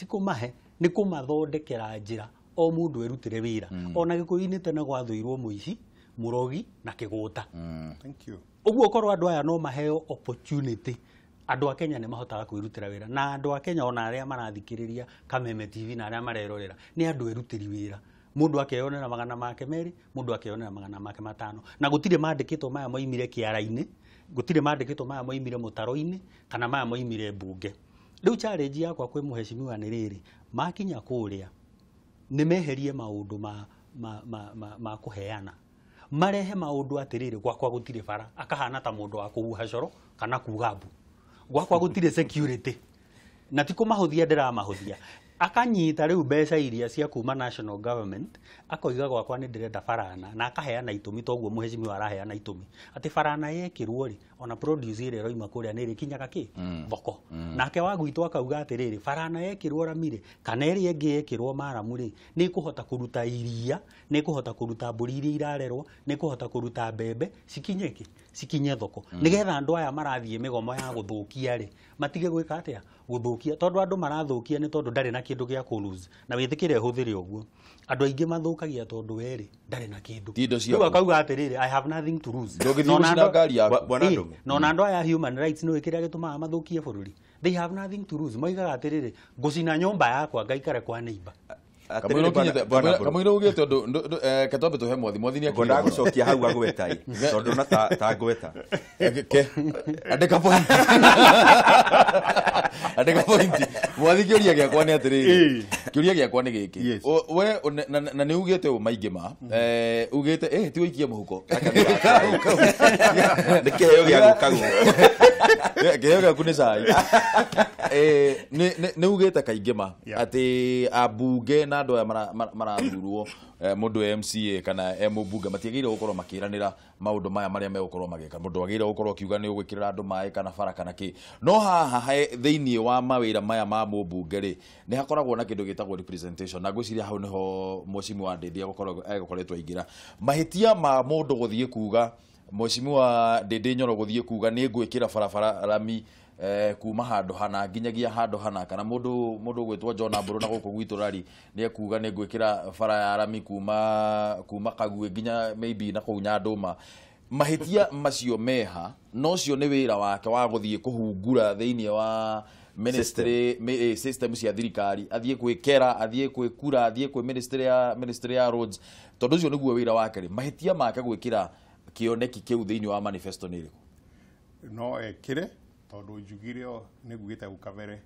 kũmahe nĩ kũmathondekera njĩra o mũndũ erutĩre wĩra ona Gĩkũyũ-inĩ tene gwathũirwo mũici mũrogi na kĩgũta ũguo korwo andũ aya no maheo opportunity andũ a Kenya nĩ mahotaga kwĩrutĩra wĩra na andũ a Kenya ona arĩa marathikĩrĩria Kameme TV na arĩa marerorera nĩ andũ erutĩri wĩra mũndũ akeyonera 200 mũndũ akeyonera 500 na gũtirĩ mandĩkĩtwo maya moimire kĩara-inĩ gũtirĩ mandĩkĩtwo maya moimire mũtaro-inĩ kana maya moimire mbunge rĩu challenge yakwa kwĩ mũhecimiwa nĩ rĩrĩ makinya kũrĩa nĩ meherie maũndũ ma kũheana marehe maũndũ atĩrĩrĩ gwakwa gũtirĩ bara akahana ta mũndũ wa kũhuha coro kana kuga mbu gwakwa gũtirĩ security na ti kũmahũthia ndĩramahũthia akanyita rĩu mbeca iria cia kuma national government akoiga gwakwa nĩ ndĩrenda barana na akaheana itũmi toguo mũhecimi araheana itũmi atĩ barana yekĩrwo rĩ ona produce ĩrĩa ĩroima kũrĩa nĩ ĩrĩkinyaga kĩ thoko nake wa gwitũ akauga atĩrĩrĩ barana yekĩrwo Ramire kana ĩrĩa ĩngĩ yekĩrwo Maramu rĩ nĩ ĩkũhota kũruta iria nĩ ĩkũhota kũruta mbũri iria irarerwo nĩ ĩkũhota kũruta mbembe cikinye thoko nĩgetha andũ aya marathiĩ mĩgomo ya gũthũkia rĩ matige gwĩka atĩa gũthũkia tondũ andũ marathũkia nĩ tondũ ndarĩ na kĩndũ gĩa kũlose na wĩtĩkĩre hũthĩre ũguo andũ aingĩ mathũkagia tondũ werĩ ndarĩ na kĩndũ rĩu akauga atĩrĩrĩ I have nothing to lose na ona andũ aya human rights nĩ kĩrĩa gĩtũmaga mathũkie bũrũri they have nothing to lose moigaga atĩrĩrĩ ngũcina nyũmba yakwa ngaikare kwa neighbor Kamwiro ugite undu katombe tuhe mwathi ni Ngoda gucokia hau agwetai tondu na ta ngweta andika point andika point mwathi kiuria giakwa ni atiri kiuria giakwa ni giki we na ni ugite u maingi ma ugite ti wikie muhuko nikiheo gia gukagu kiheo gia kuni sai ni ugite kaingi ma ati abunge na andu marathurwo mundu MCA kana mbunge matiagire gukorwo makiranira maundu maya maria megukorwo magika mundu agire gukorwo kiuga ni ugwikirira andu mai kana bara kana ki no haha thiini wa mawira maya ma mbunge ri ni hakoragwo na kindu gitagwo representation na ngwiciria hau niho Mheshimiwa Ndindi agokoretwo aingira mahitia ma mundu guthie kuga Mheshimiwa Ndindi Nyoro guthie kuga ni ngwikira barabara rami kuma handu hana nginyagia handu hana kana mundu gwitwo John Mburu na guku gwitu rari ni ekuga ni ngwikira bara ya rami kuma Kague nginya maybe na kuu Nyanduma mahitia macio meha no cio ni wira wake wa guthie kuhungura thiini wa ministry system cia thirikari athie gwikera athie gwikura athie kwi ministry ya roads tondu cio niguo wira wake ri mahitia make gwikira kioneki kiu thiini wa manifesto ni riku no ekire tondu njugire ni gugite gukabere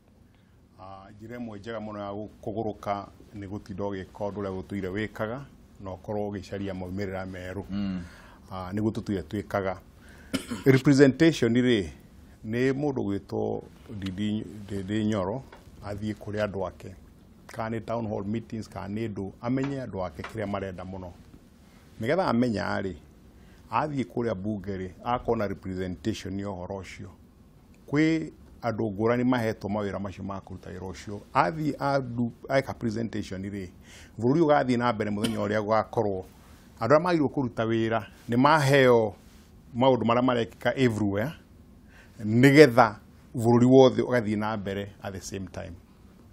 njire mwe njega muno ya kuguruka ni gutindo gika undu ria gutuire wikaga no korwo ugicaria maumirira meru ni gututuire twikaga representation ri ni mundu gwitwo Ndindi Nyoro athie kuri andu ake kana town hall meetings kana ndu amenye andu ake kiria marenda muno nigetha amenya ri athie kuri bunge ri akona representation yo horocio kwi andu ngurani mahetwo mawira macio ma kuruta wira ucio athie aka presentation ri bururi ugathie na mbere muthenya uria gwakorwo andu aria magirwo kuruta wira ni maheo maundu maria marekika everywhere nigetha bururi wothe ugathie na mbere at the same time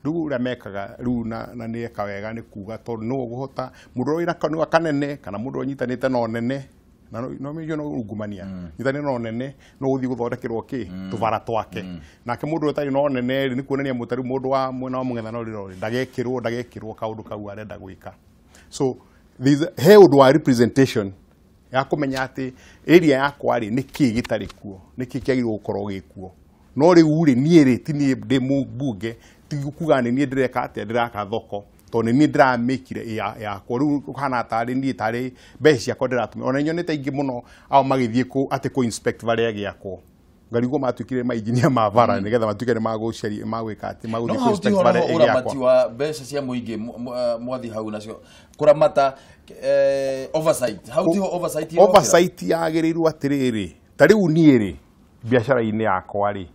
riu uria mekaga riu na ni eka wega ni kuga tondu no guhota mundu wina kanua kanene kana mundu unyitanite no nene na no me no ungumania nyitani no nene no uthi guthondekirwo ki tubara twake nake mundu utari no nene ni kuonania mutari mundu wa mwena wa mungetha no riro ndagekirwo kaundu kau arenda gwika so he undu wa representation ya kumenya ati area yakwa ri niki gitari kuo niki kiagirwo gukorwo gikuo no riu ri nie ri ti nie ndi mbunge ti kuga ni nie ndireka ati ndiraka thoko tondu ni ndira mekire ya ko riu kana tari nie tari mbeca ciakwa ndiratumia ona nyonete ingi muno au magithie ku ati ku inspect varia giakwo ngarigo matukire ma engineer ma vara nigetha matukire magucaria magwika ati maguthie ku inspect varia giakwo uramati wa mbeca cia muingi mwathi hau nacio kuramata oversight how do oversight yagirirwo atiriri tari unie ri biashara ini yakwa ri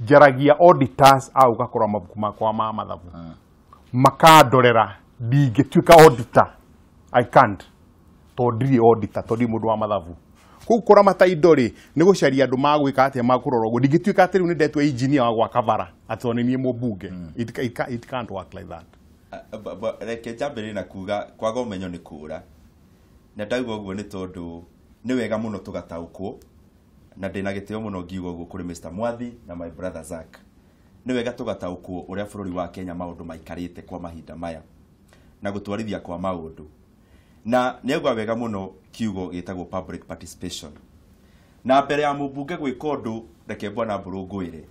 jaragia auditors au gakora mabuku makwa ma mathabu makandorera ndingituika auditor I can't tondiri auditor tondiri mundu wa mathabu ku kuramata indori ni gucaria andu magwika atia makurorwo ndingituika ati riu ni ndetwe engineer wa gwaka bara ati oni nie mubunge it can't work like that reke jambere na kuga kwaga umenyo ni kura na ndauga uguo ni tondu ni wega muno tugataukwo na ndina gitio muno ngiuga uguo kuri Mr Mwathi na my brother Zack ni wega tugataukwo uria bururi wa Kenya maundu maikarite kwa mahinda maya na gutwarithia kwa maundu na niauga wega muno kiugo gitagwo public participation na mbere ya mubunge gwika undu reke Bwana Mburu ngwire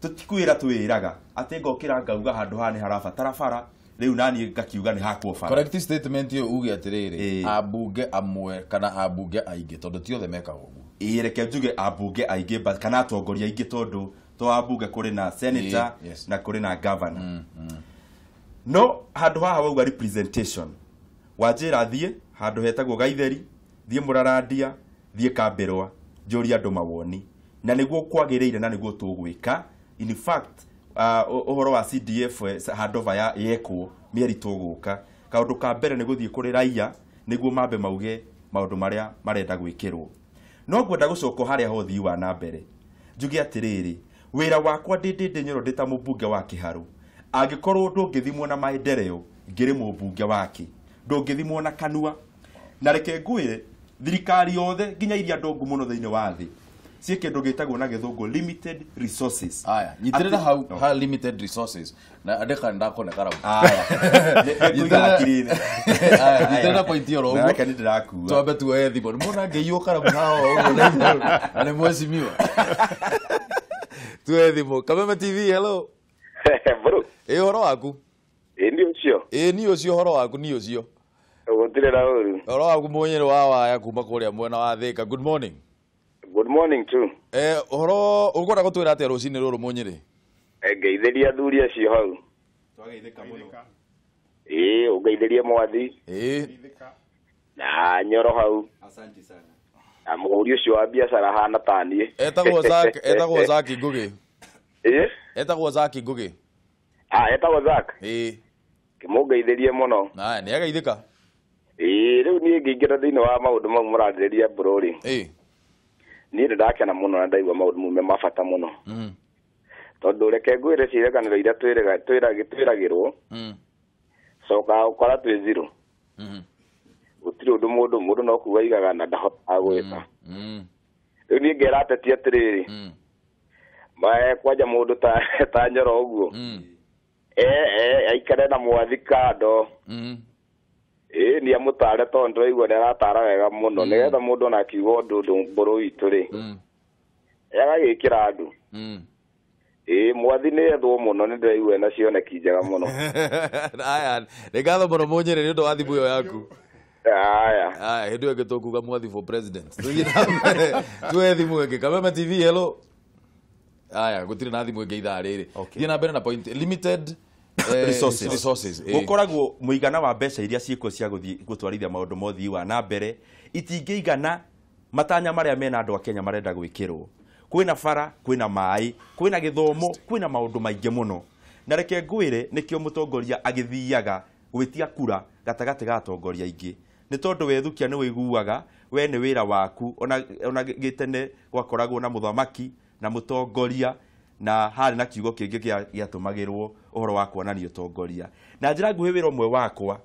tutikwira twiraga ati ngokira ngauga handu hani harabatara bara riu nani ngakiuga ni hakwo bara correct statement yo ugi atiriri abunge amwe kana abunge aingi tondu ti othe mekaga uguo reke njuge abunge aingi kana atongoria aingi tondu to abunge kuri na senator na kuri na governor no handu haha wauga representation wajira thie handu hetagwo Gaitheri thie Murarandia thie Kambirwa njuria andu mawoni na niguo kwagiriire na niguo tugwika in fact uhoro wa CDF handova yekwo mieri tuguka kaundu ka mbere ni guthie kuri raia niguo mambe mauge maundu maria marenda gwikirwo no ngwenda gucoko haria hothi wa na mbere njuge atiriri wira wakwa Ndindi Nyoro ndita mubunge wa Kiharu angikorwo ndungithimwo na maendeleo ngiri mubunge wake ndungithimwo na kanua na reke ngwire thirikari yothe nginya iria ndongu muno thiini wa thi cie kindu gitagwo na githungu limited resources. Aya, nyitirira ha limited resources na andika ndakone karamu. Aya. Nikuiga kirine. Aya, nyitirira point yo rogo. Na kani ndiraku. Twambe tuwe thibo. Mbona ngeyo karamu hao ugo na mweshimiwa. Tuwe thibo. Kameme TV, hello. Bro. Horo waku? Ni ucio. Ni ucio horo waku ni ucio. Gutire uru. Horo waku munyere wa waya kuma kuria mwena wa Thika. Good morning. Good morning too. Horo ukora gutwira atia rucini ruru munyere? Ngeithĩria athuri acio hau. Twageithĩka mũno. Ũngeithĩrie mwathi. Na nyoro hau. Asante sana. Na mũgũri ũcio wa biacara hana taniĩ. Etagwo Zaki Ngugi. Etagwo Zaki Ngugi. Etagwo Zak. Kĩmũngeithĩrie mũno. Nĩ ageithĩka. Rĩu niĩ ngĩingĩra thĩinĩ wa maũndũ mau mũrarĩrĩria bũrũri. Niĩ ndakena mũno na ndaigua maũndũ mau me mabata mũno. Tondũ reke ngwĩre ciĩranĩro iria twĩragĩrwo coka ũkora twĩ zero. Gũtirĩ ũndũ mũndũ no kuga igaga na ndahotaga gwĩka. Rĩu niĩ ngera ateti atĩrĩrĩ, kwanja mũndũ ta Nyoro ũguo aikare na mwathi kando, nĩ amũtare tondũ ndĩraigua nĩaratara wega mũno, nĩgetha mũndũ ona akiuga ũndũ mbũrũ witũ rĩ agagĩkĩra andũ. Mwathi nĩ ethwo mũno, nĩ ndĩraigua ena cioneki njega mũno. Aya, nĩ ngatho mũno Munyere nĩ ũndũ wa thimũ ĩyo yaku. Aya, hĩndĩ ĩyo ĩngĩ tũkuga mwathi for president. Tuwe thimũ ĩngĩ. Kameme TV, hello. Aya, gũtirĩ na thimũ ĩngĩ ithaa rĩrĩ. Thiĩ na mbere na point limited resources. Gukoragwo muigana wa mbeca iria ciĩkuo cia gũtwarithia maũndũ mothii wa na mbere itingĩigana matanya marĩa mena andũ a Kenya marenda gwĩkĩrwo. Kwĩna bara, kwĩna maĩ, kwĩna gĩthomo, kwĩna maũndũ maingĩ mũno. Na reke ngwĩre nĩkĩo mũtongoria agĩthiaga gwĩtia kura gatagatĩ ga atongoria aingĩ. Nĩ tondũ wethukia nĩ wĩiguaga we nĩ wĩra waku, ona gĩtene gwakoragwo na mũthamaki na mũtongoria na harĩ na kiugo kĩngĩ gĩatũmagĩrwo ũhoro wa kuonania ũtongoria. Na njĩra nguhĩ wĩra ũmwe wakwa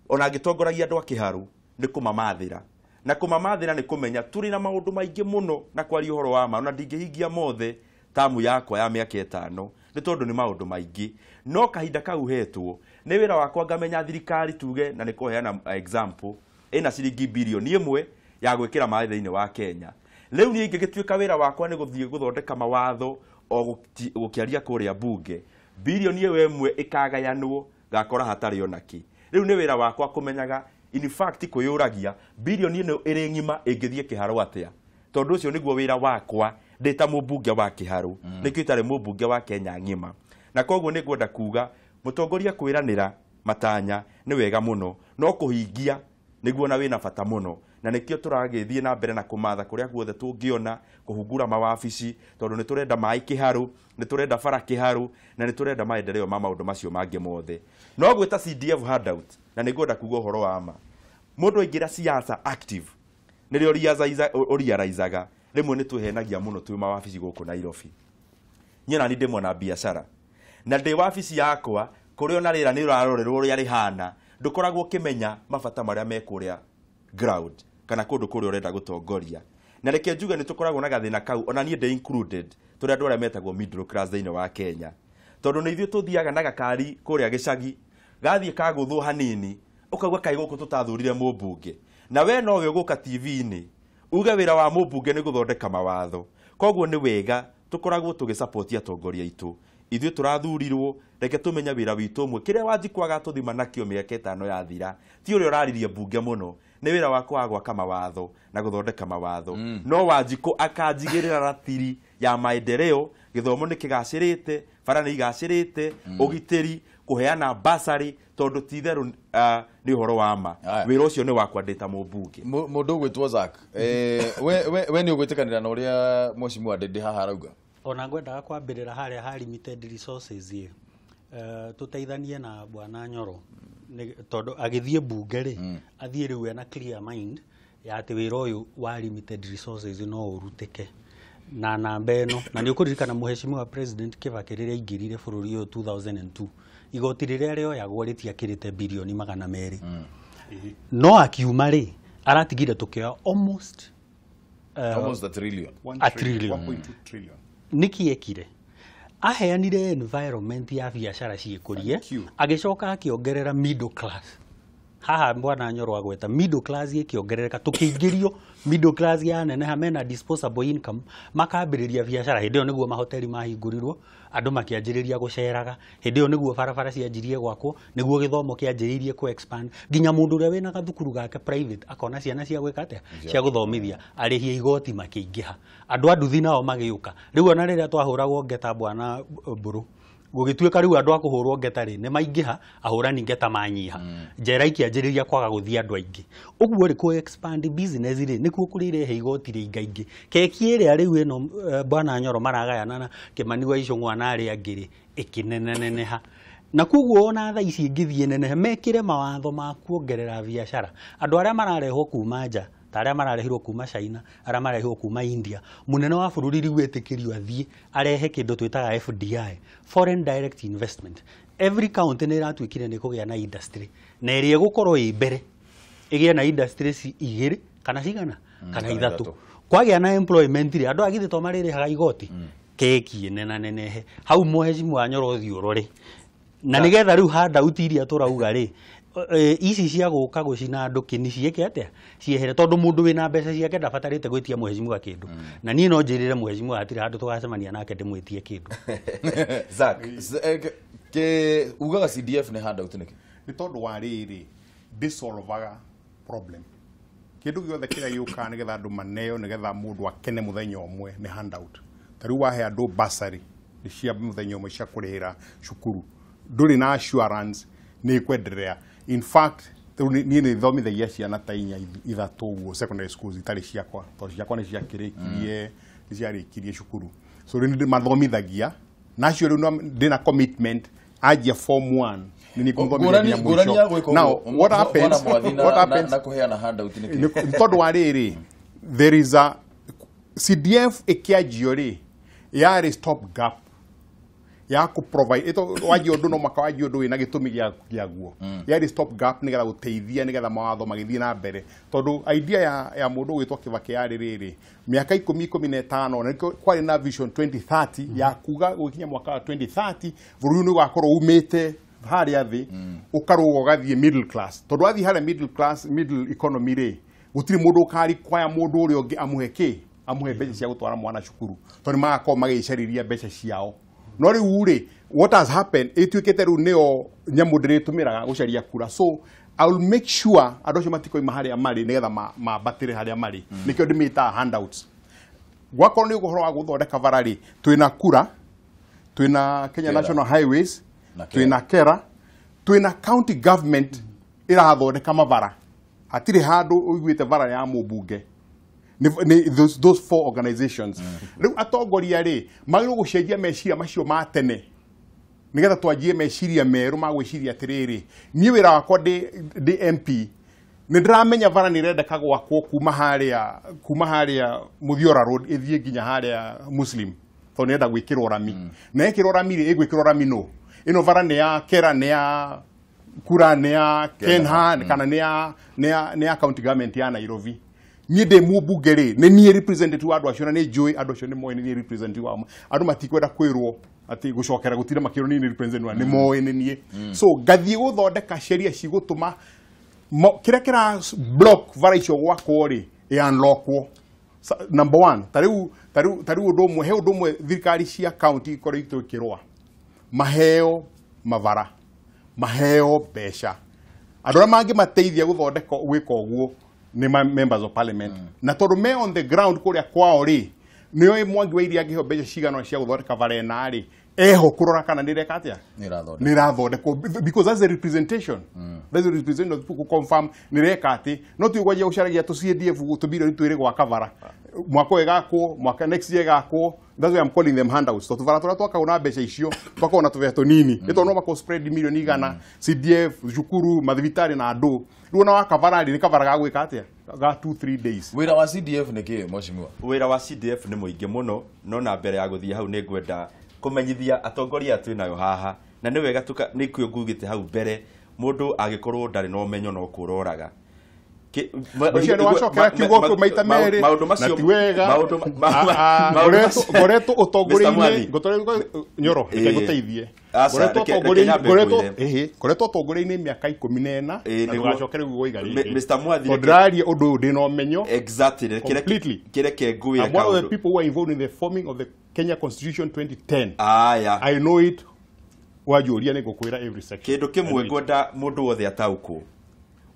ona ngĩtongoragia andũ a kĩharũ nĩ kũmamathĩra. Na kũmamathĩra nĩ kũmenya tũrĩ na maũndũ maingĩ mũno na kwaria ũhoro wa ma, ona ndingĩhingia mothe tamu yakwa ya mĩaka 5 nĩ tondũ nĩ maũndũ maingĩ. No kahinda kau hetwo nĩ wĩra wakwa ngamenya thirikari tuge na nĩ kũheana example ĩna ciringi bilioni 1 ya gwĩkĩra maĩ thĩinĩ wa Kenya. Rĩu niĩ ingĩgĩtuĩka wĩra wakwa nĩ gũthiĩ gũthondeka mawatho o gũkĩaria kũrĩa bunge, bilioni 1 ĩkagayanwo gakora hatarĩ onaki. Rĩu nĩ wĩra wakwa kũmenyaga in fact kwĩyũragia bilioni ĩno ĩrĩ ng'ima ĩngĩthiĩ kĩharo atĩa. Tondũ ũcio nĩguo wĩra wakwa ndĩ ta mũmbunge wa kĩharo, nĩkĩo itarĩ mũmbunge wa Kenya ng'ima. Na koguo nĩ ngwenda kuga mũtongoria kwĩranĩra matanya nĩ wega mũno, no kũhingia nĩguo na wĩna bata mũno. Na nĩkĩo tũragĩthiĩ na mbere na kũmatha kũrĩa guothe tũngĩona kũhungura mawabici, tondũ nĩ tũrenda maĩ kĩharũ, nĩ tũrenda bara kĩharũ, na nĩ tũrenda maendeleo ma maũndũ macio mangĩ mothe. No gwĩta CDF handout na nĩ ngwenda kuga ũhoro wa ma. Mũndũ aingĩra siasa active nĩrĩo ũriaraizaga rĩmwe nĩ twĩhenagia mũno twĩ mawabici gũkũ Nairobi. Nyena nĩ ndĩmwe na biacara na ndĩ wabici yakwa kũrĩa ona rĩra nĩ ũrarorerwo ũrĩa rĩhana, ndũkoragwo ũkĩmenya mabata marĩa mekũrĩa ground kana kũndũ kũrĩa ũrenda gũtongoria. Na reke njuge nĩ tũkoragwo na gathĩna kau, ona niĩ ndĩ included, tũrĩa andũ arĩa metagwo middle class thĩinĩ wa Kenya. Tondũ nĩ ithuĩ tũthiaga na gakari kũrĩa gĩcagi gathiĩ kagũthwo hanini, ũkauga kaĩ gũkũ tũtathurire mũmbunge. Na we nowe ũgũka TV-inĩ uge wĩra wa mũmbunge nĩ gũthondeka mawatho. Koguo nĩ wega tũkoragwo tũgĩsupport atongoria aitũ. Ithuĩ tũrathurirwo, reke tũmenya wĩra witũ ũmwe. Kĩrĩa Wanjikũ agatũthima nakĩo mĩaka 5 yathira, ti ũrĩa ũraririe mbunge mũno, nĩ wĩra wakwa wa gwaka mawatho na gũthondeka mawatho. No Wanjikũ akanjigĩrĩra ratiri ya maendeleo, gĩthomo nĩ kĩgacĩrĩte, bara nĩ igacĩrĩte, ũgitĩri, kũheana basarĩ, tondũ ti therũ nĩ ũhoro wa ma. Wĩra ũcio nĩ wakwa ndĩ ta mũmbunge. Mũndũ ũgwĩtwo Zak, we nĩ ũgwĩtĩkanĩra na ũrĩa Mheshimiwa Ndindi haha arauga? Ona ngwendaga kwambĩrĩra harĩa ha limited resources ye tũteithanie na bwana Nyoro tondũ agĩthiĩ bunge rĩ athiĩ rĩu ena clear mind ya atĩ wĩra ũyũ wa limited resources no ũrutĩke na namba ĩno. Na nĩ ũkũririkana Mheshimiwa President Kibaki rĩrĩa aingĩrire bũrũri ũyũ 2002, igoti rĩrĩa rĩoyagwo rĩtiakĩrĩte bilioni 200. No akiuma rĩ aratigire tũkĩoya almost almost a trillion. A trillion. 1.2 trillion. Niki ekire aheanire environment ya biashara ciĩkũrie agicoka akiongerera middle class. Haha bwana Nyoro agweta middle class ikiongerereka tukĩingĩrio middle class ya nene hamena disposable income makambĩrĩria biashara hĩndĩ ĩyo nĩguo mahoteli mahingũrirwo andũ makĩanjĩrĩria gũceraga hĩndĩ ĩyo nĩguo barabara cianjirie gwakwo nĩguo gĩthomo kĩanjĩrĩirie ku expand nginya mũndũ ũrĩa wĩna gathukuru gake private akona ciana cia gwĩka atĩa cia gũthomithia arĩhia igoti makĩingĩha andũ a nduthi nao magĩũka rĩu ona rĩrĩa twahũragwo ngeta bwana Mburu gũgĩtuĩka rĩu andũ a kũhũrwo ngeta rĩ nĩ maingĩha ahũrani ngeta manyiha njera ikĩanjĩrĩria kwaga gũthiĩ andũ aingĩ ũguo rĩ ku expand business rĩ nĩkuo kũrĩrehe igoti rĩingaingĩ keki ĩrĩa rĩu ĩno bwana Nyoro maragayana na Kĩmani wa Icũng'wa na arĩa angĩ rĩ ĩkĩneneneha na kuguo ona thaa ici ingĩthiĩ nenehe mekĩre mawatho ma kuongerera biashara andũ arĩa mararehwo kuma nja arĩa mararehirwo kuma China arĩa mararehirwo kuma India munene wa bũrũri rĩu etĩkĩrio athiĩ arehe kĩndũ twĩtaga FDI foreign direct investment every county nĩ ĩratuĩkire nĩ kũgĩa na industry na ĩrĩa ĩgũkorwo ĩ mbere ĩgĩe na industries igĩrĩ kana cigana kana ithatũ kwagĩa na employment rĩ andũ agithĩ to marĩrĩhaga igoti keki nenehe hau Mheshimiwa Nyoro ũthiĩ ũrore na nĩgetha rĩu handout iria tũrauga rĩ ici cia gũka gũcina andũ kĩni ciĩke atĩa ciehere tondũ mũndũ wĩna mbeca ciake ndabatarĩte gwĩtia Mheshimiwa kĩndũ na niĩ no njĩrĩre Mheshimiwa hatirĩ handũ tũgacemania nake ndĩmwĩtie kĩndũ Zack ugaga CDF nĩ handout nĩkĩ nĩ tondũ wa rĩrĩ disolvaga problem kĩndũ gĩothe kĩrĩa gĩũkaga nĩgetha andũ maneo nĩgetha mũndũ akene mũthenya ũmwe nĩ handout ta rĩu wahe andũ bursary nĩ cia mũthenya ũmwe cia kũrĩhĩra cukuru ndũrĩ na assurance nĩ kwenderea in fact niĩ nĩ thomithagia ciana ta inya ithatũ ũguo secondary schools itarĩ ciakwa tondũ ciakwa nĩ ciakĩrĩkirie nĩ ciarĩkirie cukuru so rĩu nĩ mathomithagia nacio rĩu ndĩna commitment anjia form 1 nĩ kũmũthomithia mũico now what happens na kũheana handout nĩ tondũ wa rĩrĩ there is a CDF ĩkĩanjio rĩ yarĩ stop gap ya ku provide ito waji undu no maka waji undu ina gitumi gya guo yari stop gap nigetha guteithia nigetha mawatho magithie na mbere tondu idea ya mundu gwitwa Kibaki yari riri miaka 10-15 na kwari na vision 2030 ya kuga gukinya mwaka wa 2030 bũrũri ni gwakorwo umite haria thi ukarwo gathie middle class tondu athi haria middle economy ri gutiri mundu ukari kwaya mundu uri ungi amuhe mbeca cia gutwara mwana cukuru tondu magakorwo magicariria mbeca ciao no riu ri what has happened ituikete riu nio nyamu ndiritumiraga gucaria kura so I will make sure andu acio matikoima haria mari nigetha mabatire haria mari nikio ndimita handouts gwakorwo ni uguhoro wa guthondeka barari twina kura twina Kenya National Highways twina kera twina county government irathondeka mabara hatire handu uiguite bara ya mubunge those four organizations riu atongoria ri magiro gucenjia meciria macio ma tene nigetha twanjie meciria meru magwiciria atiriri nie wira wakwa ndi MP ni ndiramenya bara ni rendeka gwakwo kuma haria Muthiora Road ithie nginya haria Muslim to nenda gwikirwo rami na ikirwo rami ri igwikirwo rami no ino bara ni ya kera ni ya kura ni ya Kenha kana ni ya county government ya Nairobi nie de mubunge ri ni nie representative wa andu acio na ni njui andu acio ni moe ni representative wa andu matikwenda kwirwo ati gucokera gutira makiro ni representative ni moe ni nie so gathie guthondeka sheria cigutuma kira block variation gwakwo ri ya unlockwo number 1 tariu undu umwe he undu umwe thirikari cia county ikore itwikirwa maheo mavara maheo besha andu aria mangi mateithia guthondeka gwika uguo ni members of parliament na tondu me on the ground kuria kwao ri niyo mwangi wa iria ngiho mbeca cigano cia guthondeka varena ri eho kurora kana ndireka atia ni rathondekwo because that's the representation that's the representation to confirm nireka ati no tu gwaje gucaragia tu CDF gutubiro twiri gwa kavara mwaka wegakwo mwaka next year gakwo that's why I'm calling them handouts to tuvara twaka una mbeca icio twakona tuveto nini ito no bako spread million igana CDF jukuru mathivitari na andu ruona wa kavara ni kavara ga gwika atia ga 2-3 days wira wa CDF niki Mheshimiwa wira wa CDF ni muingi muno no na mbere ya guthia hau ni ngwenda kumenyithia atongoria twinayo haha na ni wega ni kwio ngugite hau mbere mundu agikorwo ndari no menyo no kuroraga Muciano wacokera kiugo ku maita meri na ti wega ngoretwo utongore-ini Nyoro guteithie ngoretwo utongore-ini miaka 14 na ndugacokere guo igari Mr. Mwathi ndiraria undu uyu ndina umenyo exactly kireke ngwire one of the people who were involved in the forming of the Kenya Constitution 2010 I know it wajuria ni gukwira every section kindu kimwe ngwenda mundu wothe atauku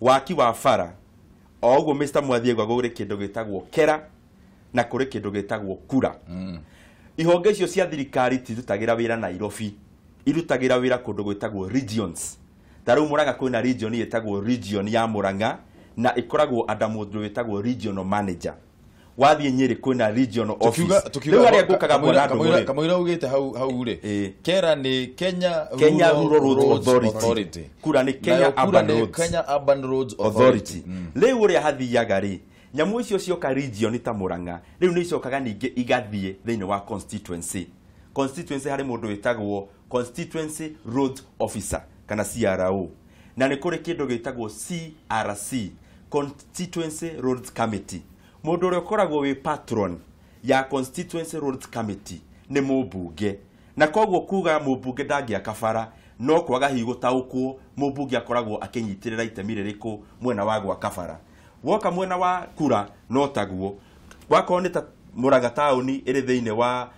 waki wa bara oguo Mr. Mwathi egwa gure kindu gitagwo kera na kuri kindu gitagwo kura ihonge icio cia thirikari tirutagira wira Nairobi irutagira wira kundu gwitagwo regions taru Murang'a kwina region yetagwo region ya Murang'a na ikoragwo anda mundu wetagwo regional manager wathie Nyeri kwina regional office riu aria gukaga bona andu kamwira ugite hau ri kera ni Kenya Rural Authority kura ni Kenya Urban Roads Authority riu uria hathiaga ri nyamu icio cioka region ta Murang'a riu ni icokaga ningi igathie thiini wa constituency hari mundu wetagwo constituency road officer kana CRO na ni kuri kindu gitagwo CRC constituency roads committee mundu uria ukoragwo wi patron ya constituency roads committee ni mubunge na koguo kuga mubunge ndangiaka bara no kwaga higo taukwo mubunge akoragwo akinyitirira itemi ririku mwena wa gwaka bara woka mwena wa kura no taguo wako ni ta Murang'a tauni iri thiini wa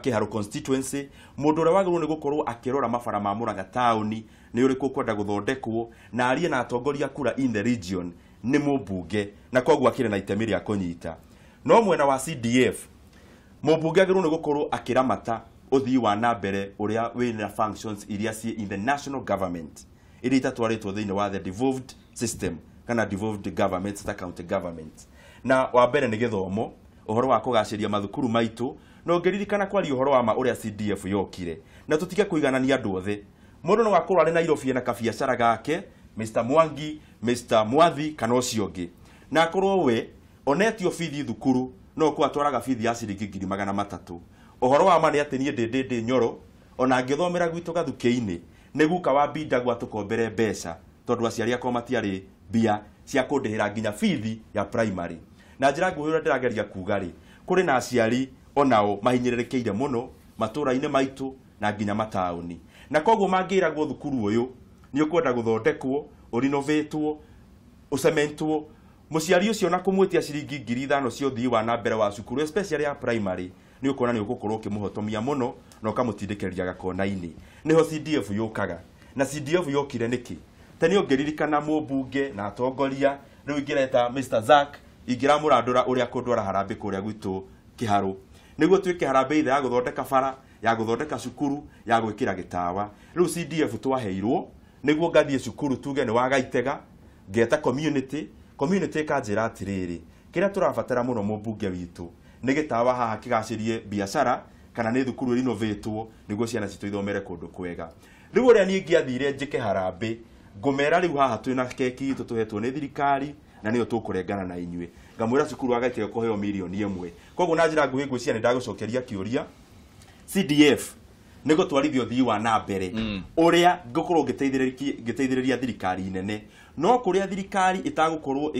Kiharu constituency mundu uria wagirwo ni gukorwo akirora mabara ma Murang'a tauni ni uriku kwenda guthondekwo na arie na atongoria kura in the region ni mubunge na koguo akire na itemi ria kunyita no mwena wa CDF mubunge agirwo ni gukorwo akiramata uthii wa nambere uria wina functions iria ci in the national government iria itatwaritwo thiini wa the devolved system kana devolved government ta county government na wa mbere ni githomo uhoro wa kugaciria mathukuru maitu no ngeririkana kwari uhoro wa ma uria CDF yokire na tutige kuiganania andu othe mundu no gakorwo ari Nairobi na kabiacara gake Mr. Mwangi Mr. Mwathi kana ucio ungi na akorwo we onetio bithi thukuru no kwa twaraga bithi ya ciringi 300 uhoro wa ma ni ati nie ndindi Nyoro ona ngithomera gwitu gathuke-ini niguka wa binda gwa tukombere mbeca tondu aciari akwa matiari bia cia kundihira nginya bithi ya primary na njira nguhira ndirageria kuga ri kuri na aciari onao mahinyirirekeire muno matura-ini maitu na nginya matauni na koguo mangiragwo thukuru uyu ni ukwenda guthondekwo urinovetwo ucementwo muciari ucio na kumwitia ciringi 5,000 cio thii wa nambere wa cukuru especially ya primary ni ukona ni ugukorwo kimuhotomia muno na ukamutindikeria gakona-ini niho CDF yukaga na CDF yokire niki tani ongeririkana mubunge na atongoria riu ingireta Mr. Zack ingira murandura uria kundwara harambe kuria gwitu Kiharu niguo twike harambe ithe ya guthondeka bara ya guthondeka cukuru ya gwikira gitawa riu CDF twaheirwo niguo ngathie cukuru tuge ni wagaitega ngeta community kanjira atiriri kiria turabatara muno mubunge witu ni gitawa haha kigacirie biashara kana ni thukuru rinovetwo niguo ciana citu ithomere kundu kwega riu uria ni ngiathire njike harambe ngumera riu haha twina keki tutuhetwo ni thirikari na niyo tukurengana na inyue ngamwira cukuru agaitire kuheo milioni 1 koguo na njira nguhi ngwiciria ni ndagucokeria kiuria CDF nigo twarithio thii wa nambere uria ngukorwo ngiteithiriria thirikari nene no kuria thirikari itagukorwo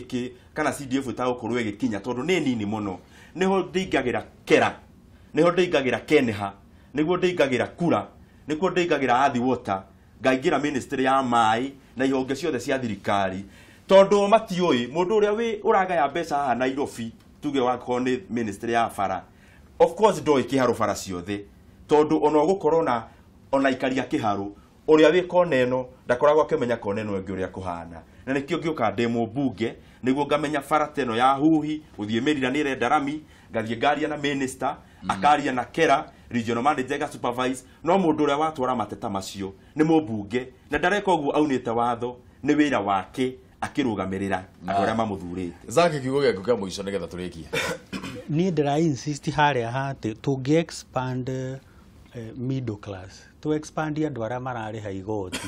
kana CDF itagukorwo igikinya tondu ni nini muno niho ndingagira kera niho ndingagira keneha niguo ndingagira kura niguo ndingagira athi water ngaingira ministry ya mai na ihonge ciothe cia thirikari tondu matioi mundu uria wi uragaya mbeca haha Nairobi tuge wako ni ministry ya bara of course ndoi Kiharu bara ciothe tondu ona gukorwo ona ikaria Kiharu uria wi koneno ndakoragwo akimenya koneno ngi uria kuhana na nikio ngiuka ndemo bunge niguo ngamenya bara teno ya huhi uthie merira ni renda rami ngathie ngaria na minister akaria na kera regional manager ga supervise no mundu uria watwara mateta macio ni mubunge na ndareka uguo aunite watho ni wira wake akirugamirira andu aria mamuthurite Zaki kiugo gyaku kia muico nigetha turikie ni ndira insist haria hati tungi expand middle class to expand andu aria marariha igoti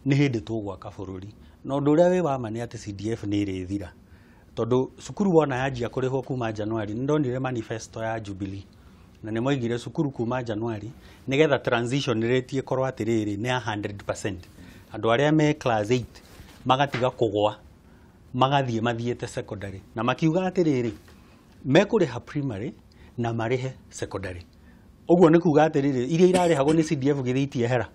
ni hindi tugwaka bururi no ndu uria wi wama ni ati CDF ni irithira tondu cukuru wona yanjia kurihwo kuma January ndonire manifesto ya Jubilee na ni moigire cukuru kuma January nigetha transition rate ikorwo atiriri ni 100% andu aria me class 8 magatiga kugwa magathie mathiete secondary na makiuga atiriri mekuriha primary na marihe secondary uguo ni kuga atiriri iria irarihagwo ni CDF githitie hera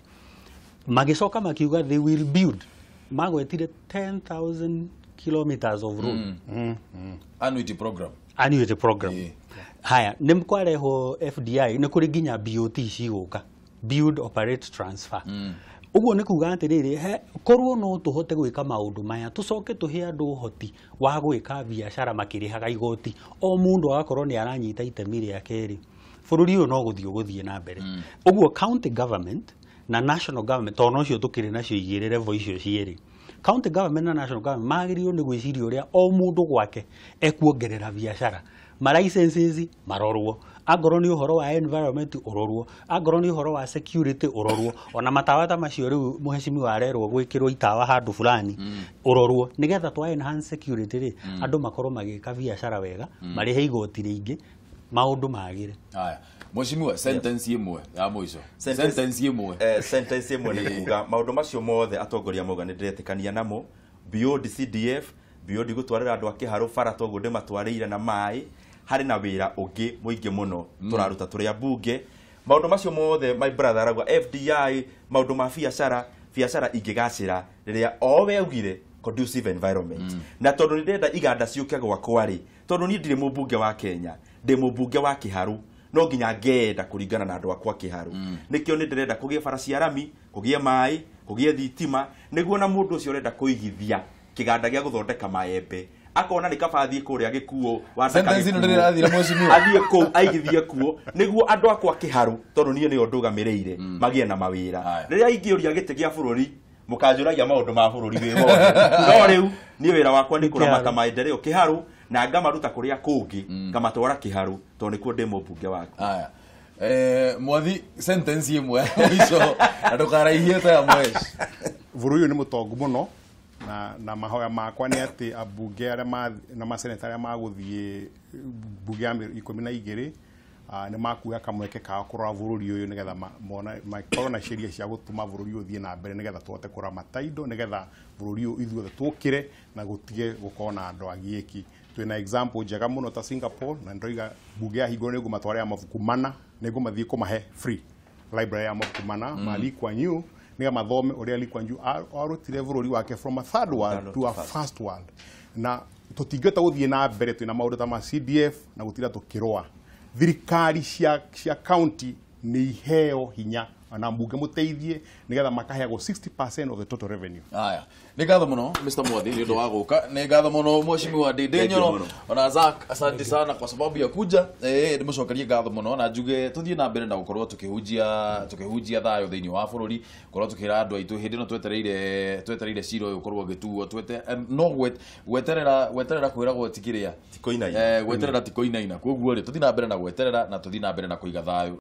magicoka makiuga they will build magwetire 10,000 kilometers of road annuity program haya ni mkwareho FDI ni kuri ginya BOT ciguka build operate transfer uguo ni kuga atiriri korwo no tuhote gwika maundu maya tucoke tuhe andu uhoti wa gwika biashara makirihaga igoti o mundu agakorwo ni aranyita itemi ria keri bururi uyu no guthie na mbere uguo county government na national government tono cio tukiri nacio igirire vo icio cieri county government na national government magirio ni gwiciria uria o mundu gwake ekuongerera biashara ma licenses marorwo agoro ni uhoro wa environment urorwo agoro ni uhoro wa security urorwo ona matawata macio riu muheshimi warerwo gwikirwo itawa handu fulani urorwo nigetha twa enhance security ri andu makorwo magika biashara wega marihe igoti ringi maundu magire haya Mheshimiwa sentence imwe ya mwisho sentence imwe ni kuga maundu macio mothe atongoria moga ni ndiretikania namo beyond CDF beyond gutwarira andu akiharu bara toguo ndimatwarire na mai hari na wira ungi muingi muno turaruta turi abunge maundu macio mothe my brother aragwa FDI maundu ma biashara ingigacira riria owe ugire conducive environment na tondu ndirenda iganda ciuke gwakwa ri tondu ni ndire mubunge wa Kenya ndi mubunge wa Kiharu no nginya ngenda kuringana na andu akwa Kiharu nikio ni ndirenda kugie bara cia rami kugie mai kugie thitima niguo na mundu ucio urenda kuigithia kiganda gia guthondeka maembe akona ni kabathie kuria gikuo sentence ino ndirathira Mheshimiwa athie ku aigithie kuo niguo andu akwa Kiharu tondu nie nio ndugamireire magie na mawira riria ingioria gite gia bururi mukanjuragia maundu ma bururi wi wothe no riu ni wira wakwa ni kuramata maendeleo Kiharu na ngamaruta kuria kungi ngamatwara Kiharu to nikuo ndi mubunge wako haya mwathi sentence imwe mwisho ndukaraihie ta mwesh Vuruyu ni mutongu muno na mahoya makwa ni ati abunge aria na maseneta aria maguthie bunge ya 12 ni makuya kamweke ka kurora bururi uyu nigetha mona makorwo na sheria cia gutuma bururi uthie na mbere nigetha tuote kuramata indo nigetha bururi uyu ithuothe tukire na gutige gukorwo na andu agieki twina example njega muno ta Singapore na ndoiga bunge ya hingo niguo matware ya mabuku mana niguo mathie kumahe free library ya mabuku mana Lee Kuan Yew niga mathome uria Lee Kuan Yew arutire bururi wake from a third world to a first world na tutingeta guthie na mbere twina maundu ta ma CDF na gutira tukirwa thirikari cia county ni iheo hinya na mbunge muteithie nigetha makaheagwo 60% of the total revenue. Haya. Ni ngatho muno Mr. Mwathi ni ndo waguka. Ni ngatho muno Mheshimiwa Ndinyo ona Zack, asante sana kwa sababu ya kuja. Ndimucokerie ngatho muno na njuge tuthie na mbere na gukorwo tukihujia thayo thiini wa bururi, korwo tukira andu aitu hindi no twetereire ciro uyu korwo gituo twete no gweterera kwiragwo tikiria tikoinaina gweterera tikoinaina koguo ri tuthie na mbere na gweterera na tuthie na mbere na kuiga thayo.